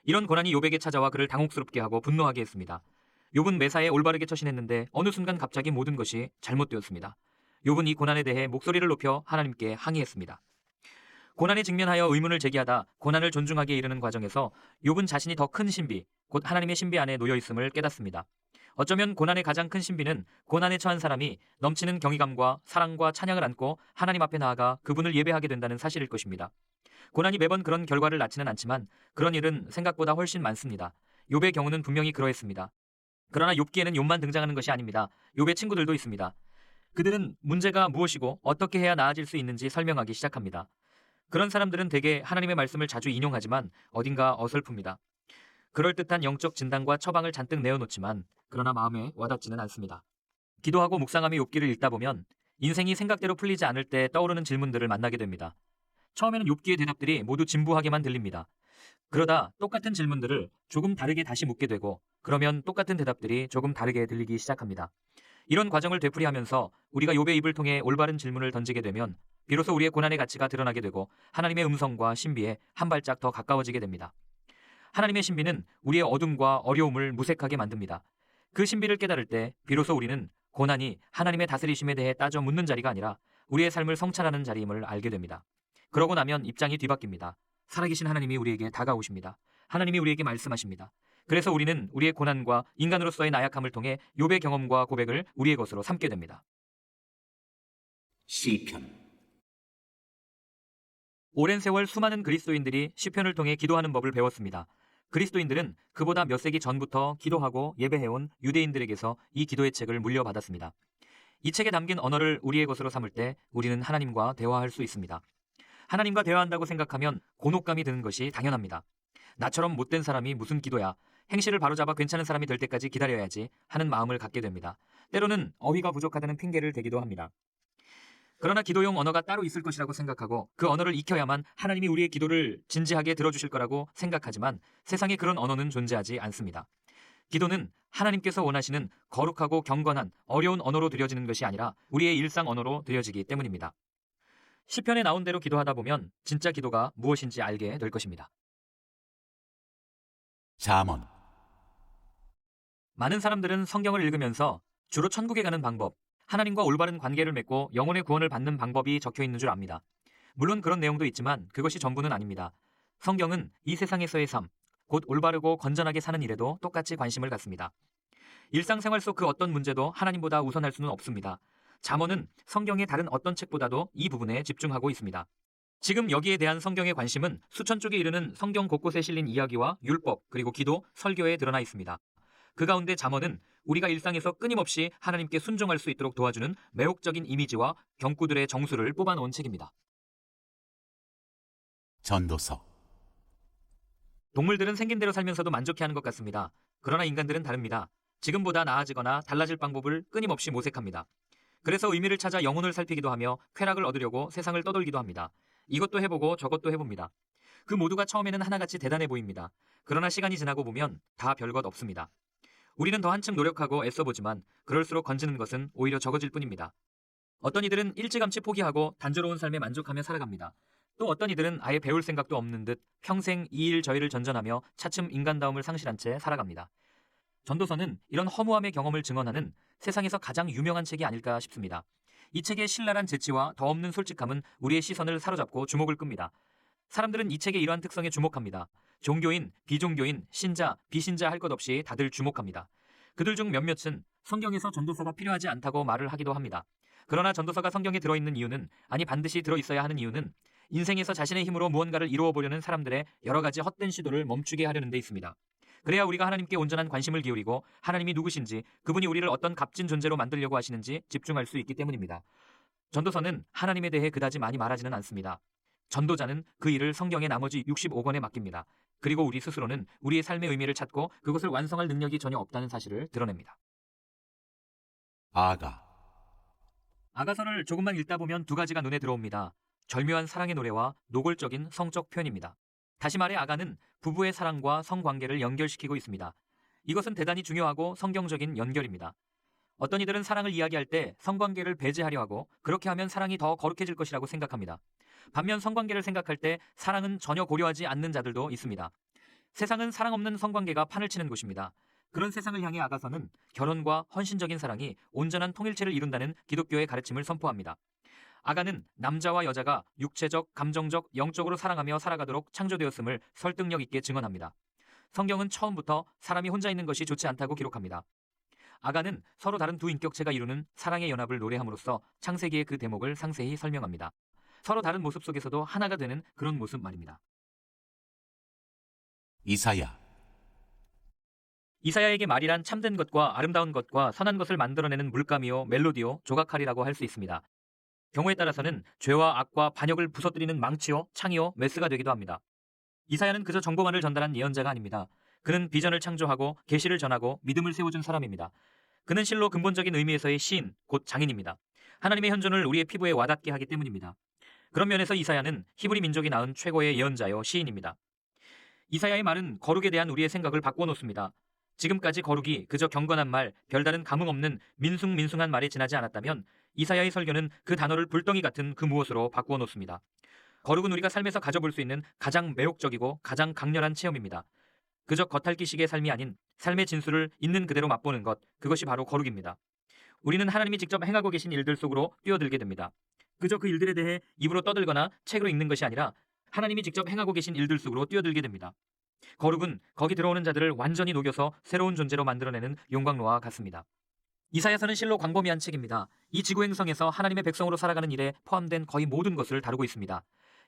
이런 고난이 욥에게 찾아와 그를 당혹스럽게 하고 분노하게 했습니다. 욥은 매사에 올바르게 처신했는데 어느 순간 갑자기 모든 것이 잘못되었습니다. 욥은 이 고난에 대해 목소리를 높여 하나님께 항의했습니다. 고난에 직면하여 의문을 제기하다 고난을 존중하게 이르는 과정에서 욥은 자신이 더 큰 신비, 곧 하나님의 신비 안에 놓여 있음을 깨닫습니다. 어쩌면 고난의 가장 큰 신비는 고난에 처한 사람이 넘치는 경외감과 사랑과 찬양을 안고 하나님 앞에 나아가 그분을 예배하게 된다는 사실일 것입니다. 고난이 매번 그런 결과를 낳지는 않지만 그런 일은 생각보다 훨씬 많습니다. 욥의 경우는 분명히 그러했습니다. 그러나 욥기에는 욥만 등장하는 것이 아닙니다. 욥의 친구들도 있습니다. 그들은 문제가 무엇이고 어떻게 해야 나아질 수 있는지 설명하기 시작합니다. 그런 사람들은 대개 하나님의 말씀을 자주 인용하지만 어딘가 어설픕니다. 그럴듯한 영적 진단과 처방을 잔뜩 내어놓지만 그러나 마음에 와닿지는 않습니다. 기도하고 묵상하며 욥기를 읽다 보면 인생이 생각대로 풀리지 않을 때 떠오르는 질문들을 만나게 됩니다. 처음에는 욥기의 대답들이 모두 진부하게만 들립니다. 그러다 똑같은 질문들을 조금 다르게 다시 묻게 되고 그러면 똑같은 대답들이 조금 다르게 들리기 시작합니다. 이런 과정을 되풀이하면서 우리가 욥의 입을 통해 올바른 질문을 던지게 되면 비로소 우리의 고난의 가치가 드러나게 되고 하나님의 음성과 신비에 한 발짝 더 가까워지게 됩니다. 하나님의 신비는 우리의 어둠과 어려움을 무색하게 만듭니다. 그 신비를 깨달을 때 비로소 우리는 고난이 하나님의 다스리심에 대해 따져 묻는 자리가 아니라 우리의 삶을 성찰하는 자리임을 알게 됩니다. 그러고 나면 입장이 뒤바뀝니다. 살아계신 하나님이 우리에게 다가오십니다. 하나님이 우리에게 말씀하십니다. 그래서 우리는 우리의 고난과 인간으로서의 나약함을 통해 욥의 경험과 고백을 우리의 것으로 삼게 됩니다. 시편. 오랜 세월 수많은 그리스도인들이 시편을 통해 기도하는 법을 배웠습니다. 그리스도인들은 그보다 몇 세기 전부터 기도하고 예배해온 유대인들에게서 이 기도의 책을 물려받았습니다. 이 책에 담긴 언어를 우리의 것으로 삼을 때 우리는 하나님과 대화할 수 있습니다. 하나님과 대화한다고 생각하면 곤혹감이 드는 것이 당연합니다. 나처럼 못된 사람이 무슨 기도야, 행실을 바로잡아 괜찮은 사람이 될 때까지 기다려야지 하는 마음을 갖게 됩니다. 때로는 어휘가 부족하다는 핑계를 대기도 합니다. 그러나 기도용 언어가 따로 있을 것이라고 생각하고 그 언어를 익혀야만 하나님이 우리의 기도를 진지하게 들어주실 거라고 생각하지만 세상에 그런 언어는 존재하지 않습니다. 기도는 하나님께서 원하시는 거룩하고 경건한 어려운 언어로 드려지는 것이 아니라 우리의 일상 언어로 드려지기 때문입니다. 시편에 나온 대로 기도하다 보면 진짜 기도가 무엇인지 알게 될 것입니다. 잠언. 많은 사람들은 성경을 읽으면서 주로 천국에 가는 방법, 하나님과 올바른 관계를 맺고 영혼의 구원을 받는 방법이 적혀 있는 줄 압니다. 물론 그런 내용도 있지만 그것이 전부는 아닙니다. 성경은 이 세상에서의 삶, 곧 올바르고 건전하게 사는 일에도 똑같이 관심을 갖습니다. 일상생활 속 그 어떤 문제도 하나님보다 우선할 수는 없습니다. 잠언은 성경의 다른 어떤 책보다도 이 부분에 집중하고 있습니다. 지금 여기에 대한 성경의 관심은 수천 쪽에 이르는 성경 곳곳에 실린 이야기와 율법, 그리고 기도, 설교에 드러나 있습니다. 그 가운데 잠언은 우리가 일상에서 끊임없이 하나님께 순종할 수 있도록 도와주는 매혹적인 이미지와 경구들의 정수를 뽑아놓은 책입니다. 전도서. 동물들은 생긴 대로 살면서도 만족해하는 것 같습니다. 그러나 인간들은 다릅니다. 지금보다 나아지거나 달라질 방법을 끊임없이 모색합니다. 그래서 의미를 찾아 영혼을 살피기도 하며 쾌락을 얻으려고 세상을 떠돌기도 합니다. 이것도 해보고 저것도 해봅니다. 그 모두가 처음에는 하나같이 대단해 보입니다. 그러나 시간이 지나고 보면 다 별것 없습니다. 우리는 더 한층 노력하고 애써보지만 그럴수록 건지는 것은 오히려 적어질 뿐입니다. 어떤 이들은 일찌감치 포기하고 단조로운 삶에 만족하며 살아갑니다. 또 어떤 이들은 아예 배울 생각도 없는 듯 평생 이 일 저 일을 전전하며 차츰 인간다움을 상실한 채 살아갑니다. 전도서는 이런 허무함의 경험을 증언하는 세상에서 가장 유명한 책이 아닐까 싶습니다. 이 책의 신랄한 재치와 더 없는 솔직함은 우리의 시선을 사로잡고 주목을 끕니다. 사람들은 이 책의 이러한 특성에 주목합니다. 종교인, 비종교인, 신자, 비신자 할 것 없이 다들 주목합니다. 그들 중 몇몇은 성경에서 전도서가 필요하지 않다고 말을 하기도 합니다. 그러나 전도서가 성경에 들어있는 이유는, 아니 반드시 들어있어야 하는 이유는 인생에서 자신의 힘으로 무언가를 이루어보려는 사람들의 여러 가지 헛된 시도를 멈추게 하려는 데 있습니다. 그래야 우리가 하나님께 온전한 관심을 기울이고 하나님이 누구신지, 그분이 우리를 어떤 값진 존재로 만들려고 하시는지 집중할 수 있기 때문입니다. 전도서는 하나님에 대해 그다지 많이 말하지는 않습니다. 전도자는 그 일을 성경의 나머지 65권에 맡깁니다. 그리고 우리 스스로는 우리의 삶의 의미를 찾고 그것을 완성할 능력이 전혀 없다는 사실을 드러냅니다. 아가. 아가서를 조금만 읽다 보면 두 가지가 눈에 들어옵니다. 절묘한 사랑의 노래와 노골적인 성적 표현입니다. 다시 말해 아가는 부부의 사랑과 성관계를 연결시키고 있습니다. 이것은 대단히 중요하고 성경적인 연결입니다. 어떤 이들은 사랑을 이야기할 때 성관계를 배제하려 하고 그렇게 하면 사랑이 더 거룩해질 것이라고 생각합니다. 반면 성관계를 생각할 때 사랑은 전혀 고려하지 않는 자들도 있습니다. 세상은 사랑 없는 성관계가 판을 치는 곳입니다. 그런 세상을 향해 아가서는 결혼과 헌신적인 사랑이 온전한 통일체를 이룬다는 기독교의 가르침을 선포합니다. 아가는 남자와 여자가 육체적, 감정적, 영적으로 사랑하며 살아가도록 창조되었음을 설득력 있게 증언합니다. 성경은 처음부터 사람이 혼자 있는 것이 좋지 않다고 기록합니다. 아가는 서로 다른 두 인격체가 이루는 사랑의 연합을 노래함으로써 창세기의 그 대목을 상세히 설명합니다. 서로 다른 모습 속에서도 하나가 되는 그런 모습 말입니다. 이사야. 이사야에게 말이란 참된 것과 아름다운 것과 선한 것을 만들어내는 물감이요 멜로디요 조각칼이라고 할 수 있습니다. 경우에 따라서는 죄와 악과 반역을 부서뜨리는 망치요 창이요 메스가 되기도 합니다. 이사야는 그저 정보만을 전달한 예언자가 아닙니다. 그는 비전을 창조하고 계시를 전하고 믿음을 세워준 사람입니다. 그는 실로 근본적인 의미에서의 시인, 곧 장인입니다. 하나님의 현존을 우리의 피부에 와닿게 하기 때문입니다. 그런 면에서 이사야는 히브리 민족이 낳은 최고의 예언자요 시인입니다. 이사야의 말은 거룩에 대한 우리의 생각을 바꾸어 놓습니다. 지금까지 거룩이 그저 경건한 말, 별다른 감흥 없는 민숭민숭한 말에 지나지 않았다면 이사야의 설교는 그 단어를 불덩이 같은 그 무엇으로 바꾸어 놓습니다. 거룩은 우리가 삶에서 가져볼 수 있는 가장 매혹적이고 가장 강렬한 체험입니다. 그저 겉핥기식의 삶이 아닌 삶의 진수를 있는 그대로 맛보는 것, 그것이 바로 거룩입니다. 우리는 하나님이 직접 행하고 계신 일들 속으로 뛰어들게 됩니다. 그저 그 일들에 대해 입으로 떠들거나 책으로 읽는 것이 아니라 하나님이 직접 행하고 계신 일들 속으로 뛰어들게 됩니다. 거룩은 거기 들어오는 자들을 완전히 녹여서 새로운 존재로 만들어내는 용광로와 같습니다. 이사야서는 실로 광범위한 책입니다. 이 지구 행성에서 하나님의 백성으로 살아가는 일에 포함된 거의 모든 것을 다루고 있습니다.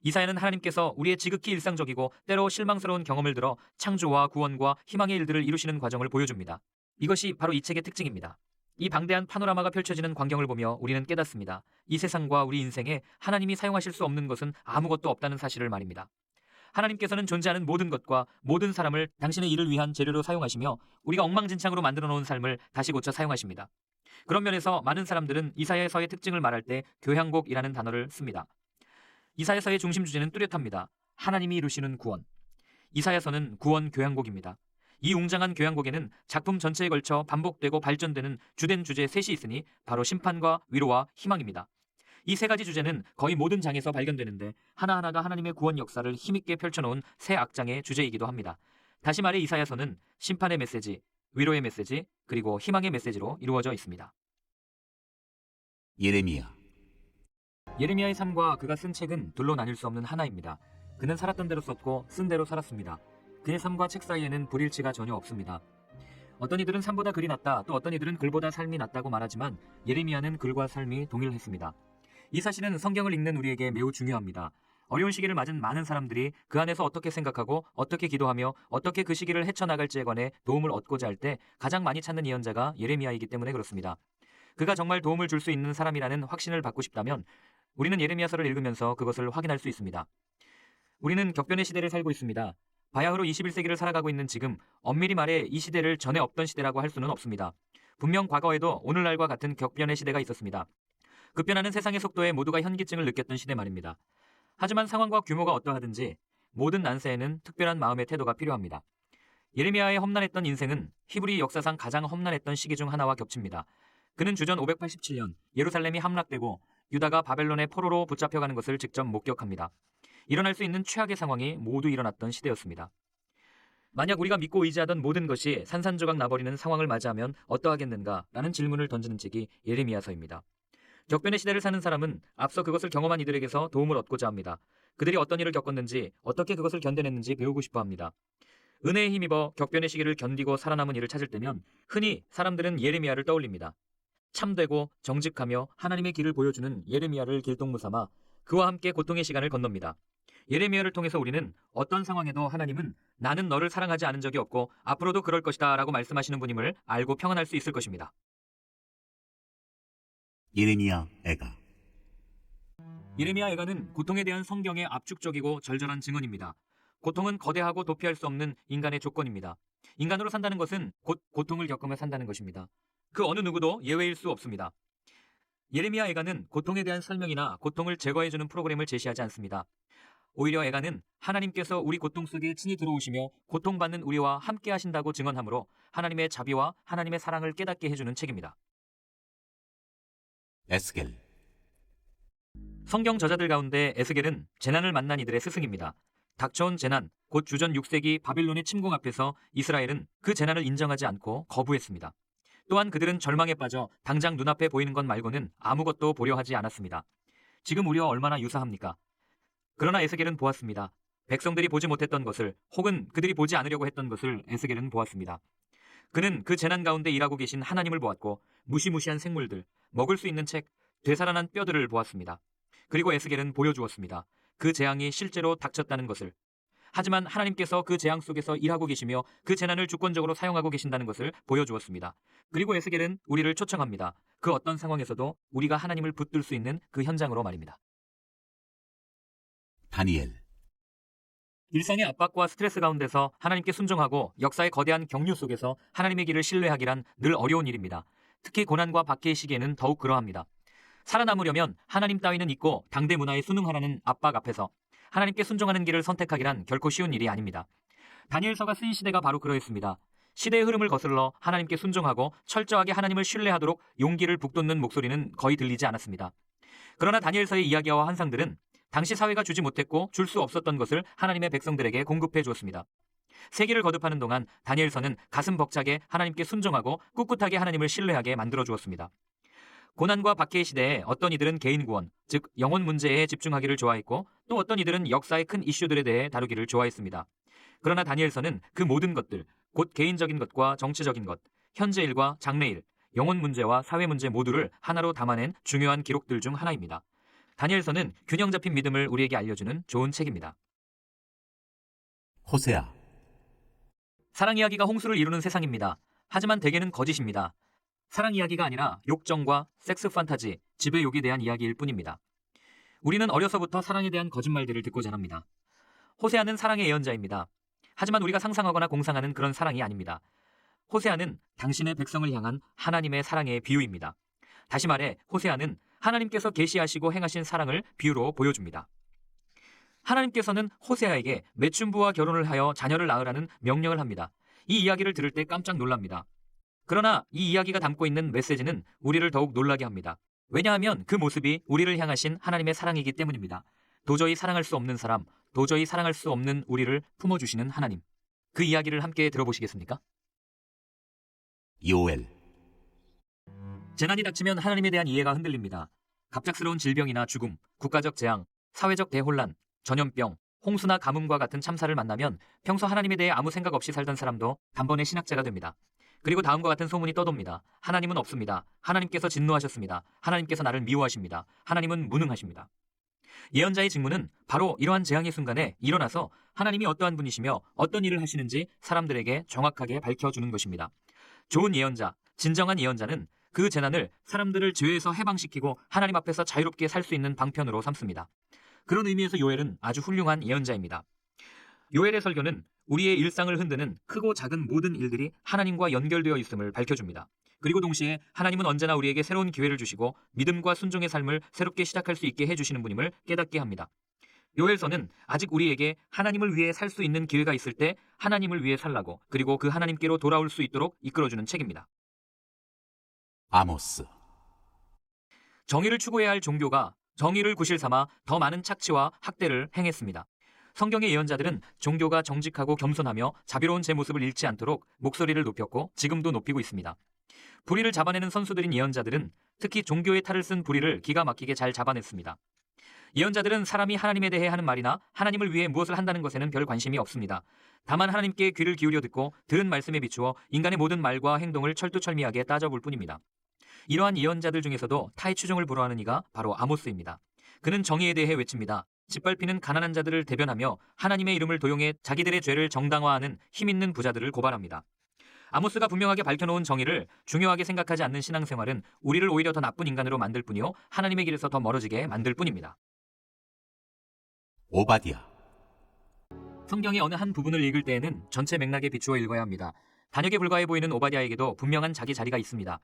이사야는 하나님께서 우리의 지극히 일상적이고 때로 실망스러운 경험을 들어 창조와 구원과 희망의 일들을 이루시는 과정을 보여줍니다. 이것이 바로 이 책의 특징입니다. 이 방대한 파노라마가 펼쳐지는 광경을 보며 우리는 깨닫습니다. 이 세상과 우리 인생에 하나님이 사용하실 수 없는 것은 아무것도 없다는 사실을 말입니다. 하나님께서는 존재하는 모든 것과 모든 사람을 당신의 일을 위한 재료로 사용하시며 우리가 엉망진창으로 만들어 놓은 삶을 다시 고쳐 사용하십니다. 그런 면에서 많은 사람들은 이사야서의 특징을 말할 때 교향곡이라는 단어를 씁니다. 이사야서의 중심 주제는 뚜렷합니다. 하나님이 이루시는 구원. 이사야서는 구원 교향곡입니다. 이 웅장한 교향곡에는 작품 전체에 걸쳐 반복되고 발전되는 주된 주제 셋이 있으니 바로 심판과 위로와 희망입니다. 이 세 가지 주제는 거의 모든 장에서 발견되는데 하나하나가 하나님의 구원 역사를 힘있게 펼쳐놓은 새 악장의 주제이기도 합니다. 다시 말해 이사야서는 심판의 메시지, 위로의 메시지, 그리고 희망의 메시지로 이루어져 있습니다. 예레미야. 예레미야의 삶과 그가 쓴 책은 둘로 나뉠 수 없는 하나입니다. 그는 살았던 대로 썼고 쓴 대로 살았습니다. 그의 삶과 책 사이에는 불일치가 전혀 없습니다. 어떤 이들은 삶보다 글이 낫다, 또 어떤 이들은 글보다 삶이 낫다고 말하지만 예레미야는 글과 삶이 동일했습니다. 이 사실은 성경을 읽는 우리에게 매우 중요합니다. 어려운 시기를 맞은 많은 사람들이 그 안에서 어떻게 생각하고 어떻게 기도하며 어떻게 그 시기를 헤쳐나갈지에 관해 도움을 얻고자 할 때 가장 많이 찾는 예언자가 예레미야이기 때문에 그렇습니다. 그가 정말 도움을 줄 수 있는 사람이라는 확신을 받고 싶다면 우리는 예레미야서를 읽으면서 그것을 확인할 수 있습니다. 우리는 격변의 시대를 살고 있습니다. 바야흐로 21세기를 살아가고 있는 지금 엄밀히 말해 이 시대를 전에 없던 시대라고 할 수는 없습니다. 분명 과거에도 오늘날과 같은 격변의 시대가 있었습니다. 급변하는 세상의 속도에 모두가 현기증을 느꼈던 시대 말입니다. 하지만 상황과 규모가 어떠하든지 모든 난세에는 특별한 마음의 태도가 필요합니다. 예레미야의 험난했던 인생은 히브리 역사상 가장 험난했던 시기 중 하나와 겹칩니다. 그는 주전 587년 예루살렘이 함락되고 유다가 바벨론의 포로로 붙잡혀가는 것을 직접 목격합니다. 일어날 수 있는 최악의 상황이 모두 일어났던 시대였습니다. 만약 우리가 믿고 의지하던 모든 것이 산산조각 나버리는 상황을 맞이하면 어떠하겠는가 라는 질문을 던지는 책이 예레미야서입니다. 격변의 시대를 사는 사람은 앞서 그것을 경험한 이들에게서 도움을 얻고자 합니다. 그들이 어떤 일을 겪었는지 어떻게 그것을 견뎌냈는지 배우고 싶어 합니다. 은혜에 힘입어 격변의 시기를 견디고 살아남은 이를 찾을 때면 흔히 사람들은 예레미야를 떠올립니다. 참되고 정직하며 하나님의 길을 보여주는 예레미야를 길동무 삼아 그와 함께 고통의 시간을 건넙니다. 예레미야를 통해서 우리는 어떤 상황에도 하나님은 나는 너를 사랑하지 않은 적이 없고 앞으로도 그럴 것이다 라고 말씀하시는 분임을 알고 평안할 수 있을 것입니다. 예레미야 애가. 예레미야 애가는 고통에 대한 성경의 압축적이고 절절한 증언입니다. 고통은 거대하고 도피할 수 없는 인간의 조건입니다. 인간으로 산다는 것은 곧 고통을 겪으며 산다는 것입니다. 그 어느 누구도 예외일 수 없습니다. 예레미야 애가는 고통에 대한 설명이나 고통을 제거해주는 프로그램을 제시하지 않습니다. 오히려 애가는 하나님께서 우리 고통 속에 친히 들어오시며 고통받는 우리와 함께 하신다고 증언하므로 하나님의 자비와 하나님의 사랑을 깨닫게 해주는 책입니다. 에스겔. 성경 저자들 가운데 에스겔은 재난을 만난 이들의 스승입니다. 닥쳐온 재난, 곧 주전 6세기 바빌론의 침공 앞에서 이스라엘은 그 재난을 인정하지 않고 거부했습니다. 또한 그들은 절망에 빠져 당장 눈앞에 보이는 것 말고는 아무것도 보려 하지 않았습니다. 지금 우리와 얼마나 유사합니까? 그러나 에스겔은 보았습니다. 백성들이 보지 못했던 것을 혹은 그들이 보지 않으려고 했던 것을 에스겔은 보았습니다. 그는 그 재난 가운데 일하고 계신 하나님을 보았고 무시무시한 생물들, 먹을 수 있는 책, 되살아난 뼈들을 보았습니다. 그리고 에스겔은 보여주었습니다. 그 재앙이 실제로 닥쳤다는 것을. 하지만 하나님께서 그 재앙 속에서 일하고 계시며 그 재난을 주권적으로 사용하고 계신다는 것을 보여주었습니다. 그리고 에스겔은 우리를 초청합니다. 그 어떤 상황에서도 우리가 하나님을 붙들 수 있는 그 현장으로 말입니다. 다니엘. 일상의 압박과 스트레스 가운데서 하나님께 순종하고 역사의 거대한 경류 속에서 하나님의 길을 신뢰하기란 늘 어려운 일입니다. 특히 고난과 박해의 시기에는 더욱 그러합니다. 살아남으려면 하나님 따위는 있고 당대 문화에 순응하라는 압박 앞에서 하나님께 순종하는 길을 선택하기란 결코 쉬운 일이 아닙니다. 다니엘서가 쓰인 시대가 바로 그러했습니다. 시대의 흐름을 거슬러 하나님께 순종하고 철저하게 하나님을 신뢰하도록 용기를 북돋는 목소리는 거의 들리지 않았습니다. 그러나 다니엘서의 이야기와 환상들은 당시 사회가 주지 못했고 줄 수 없었던 것을 하나님의 백성들에게 공급해 주었습니다. 세기를 거듭하는 동안 다니엘서는 가슴 벅차게 하나님께 순종하고 꿋꿋하게 하나님을 신뢰하게 만들어 주었습니다. 고난과 박해의 시대에 어떤 이들은 개인 구원, 즉 영혼 문제에 집중하기를 좋아했고 또 어떤 이들은 역사의 큰 이슈들에 대해 다루기를 좋아했습니다. 그러나 다니엘서는 그 모든 것들, 곧 개인적인 것과 정치적인 것, 현재 일과 장래일, 영혼 문제와 사회 문제 모두를 하나로 담아낸 중요한 기록들 중 하나입니다. 다니엘서는 균형 잡힌 믿음을 우리에게 알려주는 좋은 책입니다. 호세아. 사랑 이야기가 홍수를 이루는 세상입니다. 하지만 대개는 거짓입니다. 사랑 이야기가 아니라 욕정과 섹스 판타지, 지배욕에 대한 이야기일 뿐입니다. 우리는 어려서부터 사랑에 대한 거짓말들을 듣고 자랍니다. 호세아는 사랑의 예언자입니다. 하지만 우리가 상상하거나 공상하는 그런 사랑이 아닙니다. 호세아는 당신의 백성을 향한 하나님의 사랑의 비유입니다. 다시 말해 호세아는 하나님께서 계시하시고 행하신 사랑을 비유로 보여줍니다. 하나님께서는 호세아에게 매춘부와 결혼을 하여 자녀를 낳으라는 명령을 합니다. 이 이야기를 들을 때 깜짝 놀랍니다. 그러나 이 이야기가 담고 있는 메시지는 우리를 더욱 놀라게 합니다. 왜냐하면 그 모습이 우리를 향하신 하나님의 사랑이기 때문입니다. 도저히 사랑할 수 없는 사람, 도저히 사랑할 수 없는 우리를 품어주시는 하나님. 그 이야기를 함께 들어보시겠습니까? 요엘. 재난이 닥치면 하나님에 대한 이해가 흔들립니다. 갑작스러운 질병이나 죽음, 국가적 재앙, 사회적 대혼란, 전염병, 홍수나 가뭄과 같은 참사를 만나면 평소 하나님에 대해 아무 생각 없이 살던 사람도 단번에 신학자가 됩니다. 그리고 다음과 같은 소문이 떠돕니다. 하나님은 없습니다. 하나님께서 진노하셨습니다. 하나님께서 나를 미워하십니다. 하나님은 무능하십니다. 예언자의 직무는 바로 이러한 재앙의 순간에 일어나서 하나님이 어떠한 분이시며 어떤 일을 하시는지 사람들에게 정확하게 밝혀주는 것입니다. 좋은 예언자, 진정한 예언자는 그 재난을 사람들을 죄에서 해방시키고 하나님 앞에서 자유롭게 살 수 있는 방편으로 삼습니다. 그런 의미에서 요엘은 아주 훌륭한 예언자입니다. 요엘의 설교는 우리의 일상을 흔드는 크고 작은 모든 일들이 하나님과 연결되어 있음을 밝혀줍니다. 그리고 동시에 하나님은 언제나 우리에게 새로운 기회를 주시고 믿음과 순종의 삶을 새롭게 시작할 수 있게 해주시는 분임을 깨닫게 합니다. 요엘서는 아직 우리에게 하나님을 위해 살 수 있는 기회가 있을 때 하나님을 위해 살라고, 그리고 그 하나님께로 돌아올 수 있도록 이끌어주는 책입니다. 아모스. 정의를 추구해야 할 종교가 정의를 구실 삼아 더 많은 착취와 학대를 행했습니다. 성경의 예언자들은 종교가 정직하고 겸손하며 자비로운 제 모습을 잃지 않도록 목소리를 높였고 지금도 높이고 있습니다. 불의를 잡아내는 선수들인 예언자들은 특히 종교의 탈을 쓴 불의를 기가 막히게 잘 잡아냈습니다. 예언자들은 사람이 하나님에 대해 하는 말이나 하나님을 위해 무엇을 한다는 것에는 별 관심이 없습니다. 다만 하나님께 귀를 기울여 듣고 들은 말씀에 비추어 인간의 모든 말과 행동을 철두철미하게 따져볼 뿐입니다. 이러한 예언자들 중에서도 타의 추종을 불허하는 이가 바로 아모스입니다. 그는 정의에 대해 외칩니다. 짓밟히는 가난한 자들을 대변하며 하나님의 이름을 도용해 자기들의 죄를 정당화하는 힘있는 부자들을 고발합니다. 아모스가 분명하게 밝혀놓은 정의를 중요하게 생각하지 않는 신앙생활은 우리를 오히려 더 나쁜 인간으로 만들 뿐이요 하나님의 길에서 더 멀어지게 만들 뿐입니다. 오바디아. 성경의 어느 한 부분을 읽을 때에는 전체 맥락에 비추어 읽어야 합니다. 단역에 불과해 보이는 오바댜에게도 분명한 자기 자리가 있습니다.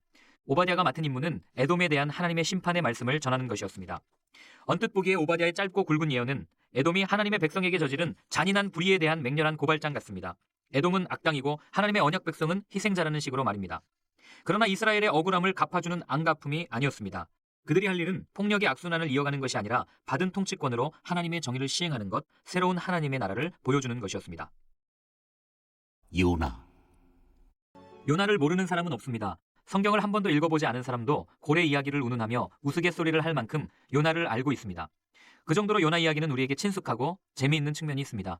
오바댜가 맡은 임무는 에돔에 대한 하나님의 심판의 말씀을 전하는 것이었습니다. 언뜻 보기에 오바댜의 짧고 굵은 예언은 에돔이 하나님의 백성에게 저지른 잔인한 불의에 대한 맹렬한 고발장 같습니다. 에돔은 악당이고 하나님의 언약 백성은 희생자라는 식으로 말입니다. 그러나 이스라엘의 억울함을 갚아주는 안갚음이 아니었습니다. 그들이 할 일은 폭력의 악순환을 이어가는 것이 아니라 받은 통치권으로 하나님의 정의를 시행하는 것, 새로운 하나님의 나라를 보여주는 것이었습니다. 요나. 요나를 모르는 사람은 없습니다. 성경을 한 번도 읽어보지 않은 사람도 고래 이야기를 운운하며 우스갯소리를 할 만큼 요나를 알고 있습니다. 그 정도로 요나 이야기는 우리에게 친숙하고 재미있는 측면이 있습니다.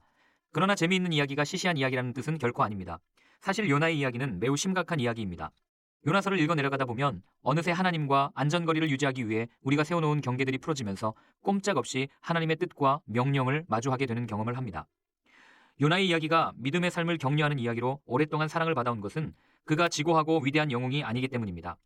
그러나 재미있는 이야기가 시시한 이야기라는 뜻은 결코 아닙니다. 사실 요나의 이야기는 매우 심각한 이야기입니다. 요나서를 읽어 내려가다 보면 어느새 하나님과 안전거리를 유지하기 위해 우리가 세워놓은 경계들이 풀어지면서 꼼짝없이 하나님의 뜻과 명령을 마주하게 되는 경험을 합니다. 요나의 이야기가 믿음의 삶을 격려하는 이야기로 오랫동안 사랑을 받아온 것은 그가 지고하고 위대한 영웅이 아니기 때문입니다.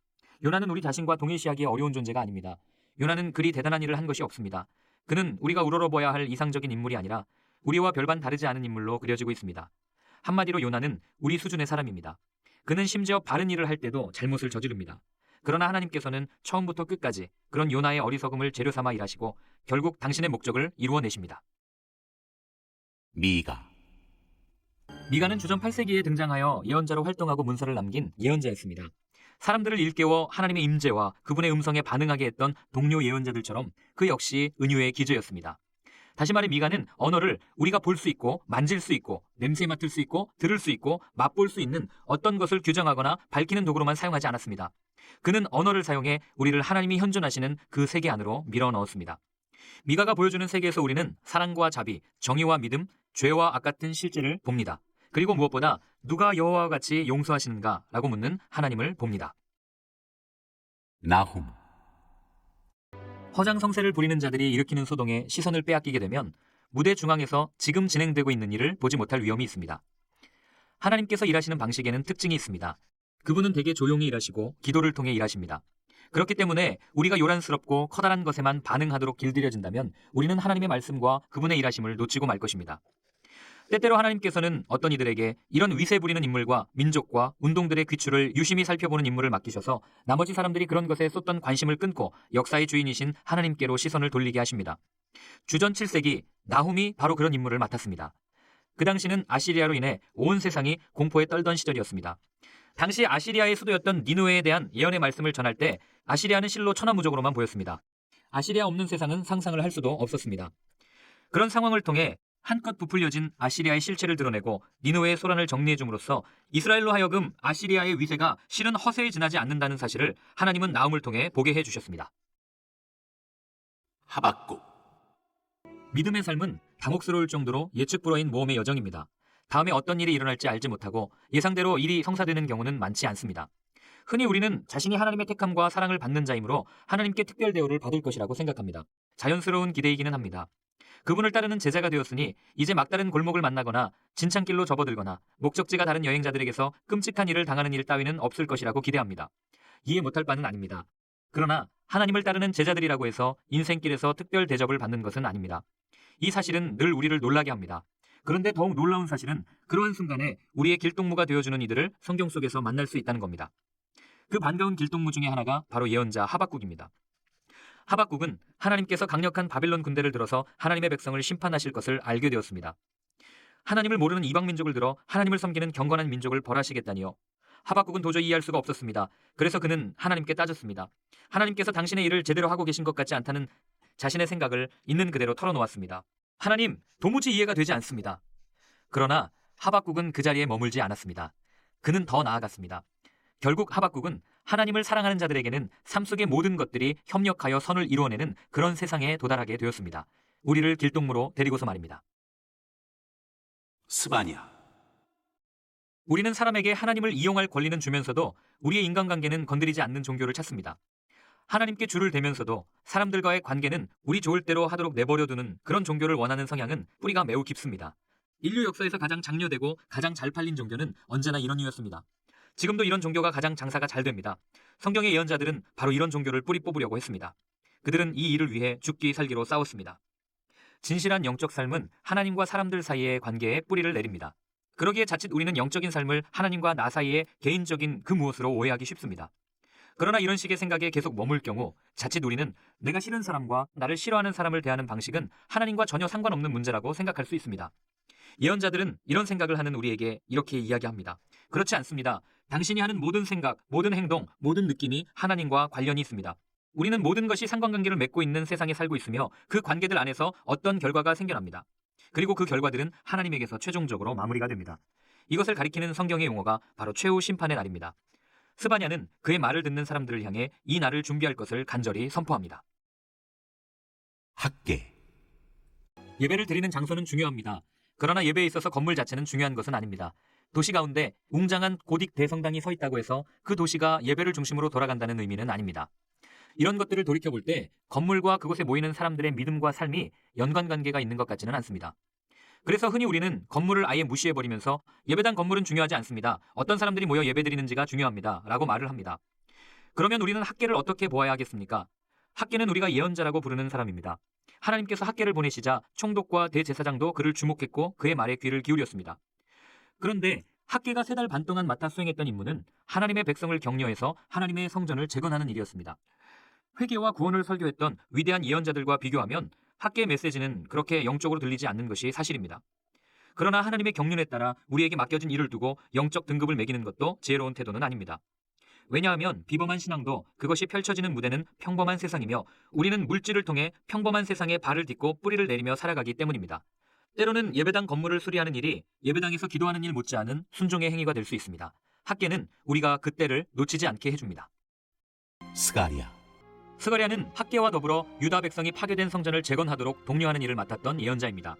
요나는 우리 자신과 동일시하기에 어려운 존재가 아닙니다. 요나는 그리 대단한 일을 한 것이 없습니다. 그는 우리가 우러러봐야 할 이상적인 인물이 아니라 우리와 별반 다르지 않은 인물로 그려지고 있습니다. 한마디로 요나는 우리 수준의 사람입니다. 그는 심지어 바른 일을 할 때도 잘못을 저지릅니다. 그러나 하나님께서는 처음부터 끝까지 그런 요나의 어리석음을 재료 삼아 일하시고 결국 당신의 목적을 이루어내십니다. 미가. 미가는 주전 8세기에 등장하여 예언자로 활동하고 문서를 남긴 예언자였습니다. 사람들을 일깨워 하나님의 임재와 그분의 음성에 반응하게 했던 동료 예언자들처럼 그 역시 은유의 기저였습니다. 다시 말해 미가는 언어를 우리가 볼 수 있고 만질 수 있고 냄새 맡을 수 있고 들을 수 있고 맛볼 수 있는 어떤 것을 규정하거나 밝히는 도구로만 사용하지 않았습니다. 그는 언어를 사용해 우리를 하나님이 현존하시는 그 세계 안으로 밀어넣었습니다. 미가가 보여주는 세계에서 우리는 사랑과 자비, 정의와 믿음, 죄와 악 같은 실제를 봅니다. 그리고 무엇보다 누가 여호와와 같이 용서하시는가 라고 묻는 하나님을 봅니다. 나훔. 허장성세를 부리는 자들이 일으키는 소동에 시선을 빼앗기게 되면 무대 중앙에서 지금 진행되고 있는 일을 보지 못할 위험이 있습니다. 하나님께서 일하시는 방식에는 특징이 있습니다. 그분은 되게 조용히 일하시고 기도를 통해 일하십니다. 그렇기 때문에 우리가 요란스럽고 커다란 것에만 반응하도록 길들여진다면 우리는 하나님의 말씀과 그분의 일하심을 놓치고 말 것입니다. 때때로 하나님께서는 어떤 이들에게 이런 위세 부리는 인물과 민족과 운동들의 귀추를 유심히 살펴보는 임무를 맡기셔서 나머지 사람들이 그런 것에 쏟던 관심을 끊고 역사의 주인이신 하나님께로 시선을 돌리게 하십니다. 주전 7세기 나훔이 바로 그런 임무를 맡았습니다. 그 당시는 아시리아로 인해 온 세상이 공포에 떨던 시절이었습니다. 당시 아시리아의 수도였던 니느웨에 대한 예언의 말씀을 전할 때 아시리아는 실로 천하무적으로만 보였습니다. 아시리아 없는 세상은 상상을 할 수도 없었습니다. 그런 상황을 통해 한껏 부풀려진 아시리아의 실체를 드러내고 니느웨의 소란을 정리해 줌으로써 이스라엘로 하여금 아시리아의 위세가 실은 허세에 지나지 않는다는 사실을 하나님은 나훔을 통해 보게 해주셨습니다. 하박국. 믿음의 삶은 당혹스러울 정도로 예측 불허인 모험의 여정입니다. 다음에 어떤 일이 일어날지 알지 못하고 예상대로 일이 성사되는 경우는 많지 않습니다. 흔히 우리는 자신이 하나님의 택함과 사랑을 받는 자이므로 하나님께 특별 대우를 받을 것이라고 생각합니다. 자연스러운 기대이기는 합니다. 그분을 따르는 제자가 되었으니 이제 막다른 골목을 만나거나 진창길로 접어들거나 목적지가 다른 여행자들에게서 끔찍한 일을 당하는 일 따위는 없을 것이라고 기대합니다. 이해 못할 바는 아닙니다. 그러나 하나님을 따르는 제자들이라고 해서 인생길에서 특별 대접을 받는 것은 아닙니다. 이 사실은 늘 우리를 놀라게 합니다. 그런데 더욱 놀라운 사실은 그러한 순간에 우리의 길동무가 되어주는 이들을 성경 속에서 만날 수 있다는 겁니다. 그 반가운 길동무 중에 하나가 바로 예언자 하박국입니다. 하박국은 하나님께서 강력한 바빌론 군대를 들어서 하나님의 백성을 심판하실 것을 알게 되었습니다. 하나님을 모르는 이방 민족을 들어 하나님을 섬기는 경건한 민족을 벌하시겠다니요. 하박국은 도저히 이해할 수가 없었습니다. 그래서 그는 하나님께 따졌습니다. 하나님께서 당신의 일을 제대로 하고 계신 것 같지 않다는 자신의 생각을 있는 그대로 털어놓았습니다. 하나님, 도무지 이해가 되지 않습니다. 그러나 하박국은 그 자리에 머물지 않았습니다. 그는 더 나아갔습니다. 결국 하박국은 하나님을 사랑하는 자들에게는 삶 속의 모든 것들이 협력하여 선을 이루어내는 그런 세상에 도달하게 되었습니다. 우리를 길동무로 데리고서 말입니다. 스바냐. 우리는 사람에게 하나님을 이용할 권리는 주면서도 우리의 인간관계는 건드리지 않는 종교를 찾습니다. 하나님께 줄을 대면서도 사람들과의 관계는 우리 좋을 대로 하도록 내버려두는 그런 종교를 원하는 성향은 뿌리가 매우 깊습니다. 인류 역사에서 가장 장려되고 가장 잘 팔린 종교는 언제나 이런 이유였습니다. 지금도 이런 종교가 가장 장사가 잘 됩니다. 성경의 예언자들은 바로 이런 종교를 뿌리 뽑으려고 했습니다. 그들은 이 일을 위해 죽기 살기로 싸웠습니다. 진실한 영적 삶은 하나님과 사람들 사이의 관계에 뿌리를 내립니다. 그러기에 자칫 우리는 영적인 삶을 하나님과 나 사이의 개인적인 그 무엇으로 오해하기 쉽습니다. 그러나 이런 식의 생각에 계속 머물 경우 자칫 우리는 내가 싫은 사람과 나를 싫어하는 사람을 대하는 방식은 하나님과 전혀 상관없는 문제라고 생각할 수 있습니다. 예언자들은 이런 생각을 하는 우리에게 이렇게 이야기합니다. 그렇지 않습니다. 당신이 하는 모든 생각, 모든 행동, 모든 느낌이 하나님과 관련이 있습니다. 우리는 모든 것이 상관관계를 맺고 있는 세상에 살고 있으며 그 관계들 안에서 어떤 결과가 생겨납니다. 그리고 그 결과들은 하나님에게서 최종적으로 마무리가 됩니다. 이것을 가리키는 성경의 용어가 바로 최후 심판의 날입니다. 스바냐는 그의 말을 듣는 사람들을 향해 이 날을 준비할 것을 간절히 선포합니다. 학계. 예배를 드리는 장소는 중요합니다. 그러나 예배에 있어서 건물 자체는 중요한 것은 아닙니다. 도시 가운데 웅장한 고딕 대성당이 서 있다고 해서 그 도시가 예배를 중심으로 돌아간다는 의미는 아닙니다. 이런 것들을 돌이켜볼 때 건물과 그곳에 모이는 사람들의 믿음과 삶이 연관관계가 있는 것 같지는 않습니다. 그래서 흔히 우리는 건물을 아예 무시해버리면서 예배당 건물은 중요하지 않습니다. 어떤 사람들이 모여 예배드리는지가 중요합니다. 라고 말을 합니다. 그러면 우리는 학계를 어떻게 보아야 하겠습니까? 학계는 우리가 예언자라고 부르는 사람입니다. 하나님께서 학계를 보내시자 총독과 대제사장도 그를 주목했고 그의 말에 귀를 기울였습니다. 그런데 학개가 3달 반 동안 맡아 수행했던 임무는 하나님의 백성을 격려해서 하나님의 성전을 재건하는 일이었습니다. 회개와 구원을 설교했던 위대한 예언자들과 비교하면 학개의 메시지는 그렇게 영적으로 들리지 않는 것이 사실입니다. 그러나 하나님의 경륜에 따라 우리에게 맡겨진 일을 두고 영적 등급을 매기는 것도 지혜로운 태도는 아닙니다. 왜냐하면 비범한 신앙도 그것이 펼쳐지는 무대는 평범한 세상이며 우리는 물질을 통해 평범한 세상에 발을 딛고 뿌리를 내리며 살아가기 때문입니다. 때로는 예배당 건물을 수리하는 일이 예배당에서 기도하는 일 못지않은 순종의 행위가 될 수 있습니다. 학개는 우리가 그 때를 놓치지 않게 해줍니다. 스가랴. 스가랴는 학개와 더불어 유다 백성이 파괴된 성전을 재건하도록 독려하는 일을 맡았던 예언자입니다.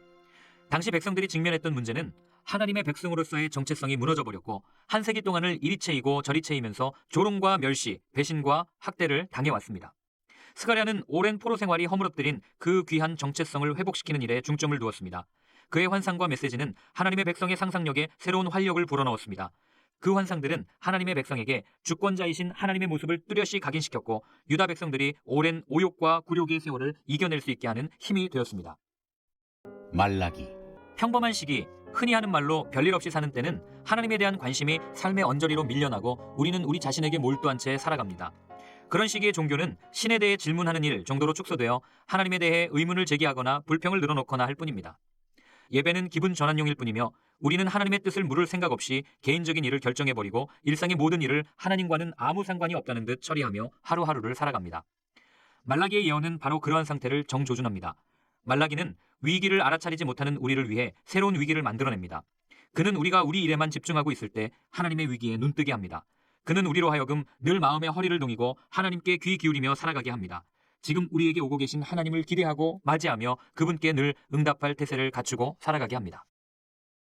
당시 백성들이 직면했던 문제는 하나님의 백성으로서의 정체성이 무너져버렸고 한 세기 동안을 이리 채이고 저리 채이면서 조롱과 멸시, 배신과 학대를 당해왔습니다. 스가랴는 오랜 포로 생활이 허물어뜨린 그 귀한 정체성을 회복시키는 일에 중점을 두었습니다. 그의 환상과 메시지는 하나님의 백성의 상상력에 새로운 활력을 불어넣었습니다. 그 환상들은 하나님의 백성에게 주권자이신 하나님의 모습을 뚜렷이 각인시켰고 유다 백성들이 오랜 오욕과 굴욕의 세월을 이겨낼 수 있게 하는 힘이 되었습니다. 말라기. 평범한 시기, 흔히 하는 말로 별일 없이 사는 때는 하나님에 대한 관심이 삶의 언저리로 밀려나고 우리는 우리 자신에게 몰두한 채 살아갑니다. 그런 시기의 종교는 신에 대해 질문하는 일 정도로 축소되어 하나님에 대해 의문을 제기하거나 불평을 늘어놓거나 할 뿐입니다. 예배는 기분 전환용일 뿐이며 우리는 하나님의 뜻을 물을 생각 없이 개인적인 일을 결정해버리고 일상의 모든 일을 하나님과는 아무 상관이 없다는 듯 처리하며 하루하루를 살아갑니다. 말라기의 예언은 바로 그러한 상태를 정조준합니다. 말라기는 위기를 알아차리지 못하는 우리를 위해 새로운 위기를 만들어냅니다. 그는 우리가 우리 일에만 집중하고 있을 때 하나님의 위기에 눈뜨게 합니다. 그는 우리로 하여금 늘 마음의 허리를 동이고 하나님께 귀 기울이며 살아가게 합니다. 지금 우리에게 오고 계신 하나님을 기대하고 맞이하며 그분께 늘 응답할 태세를 갖추고 살아가게 합니다.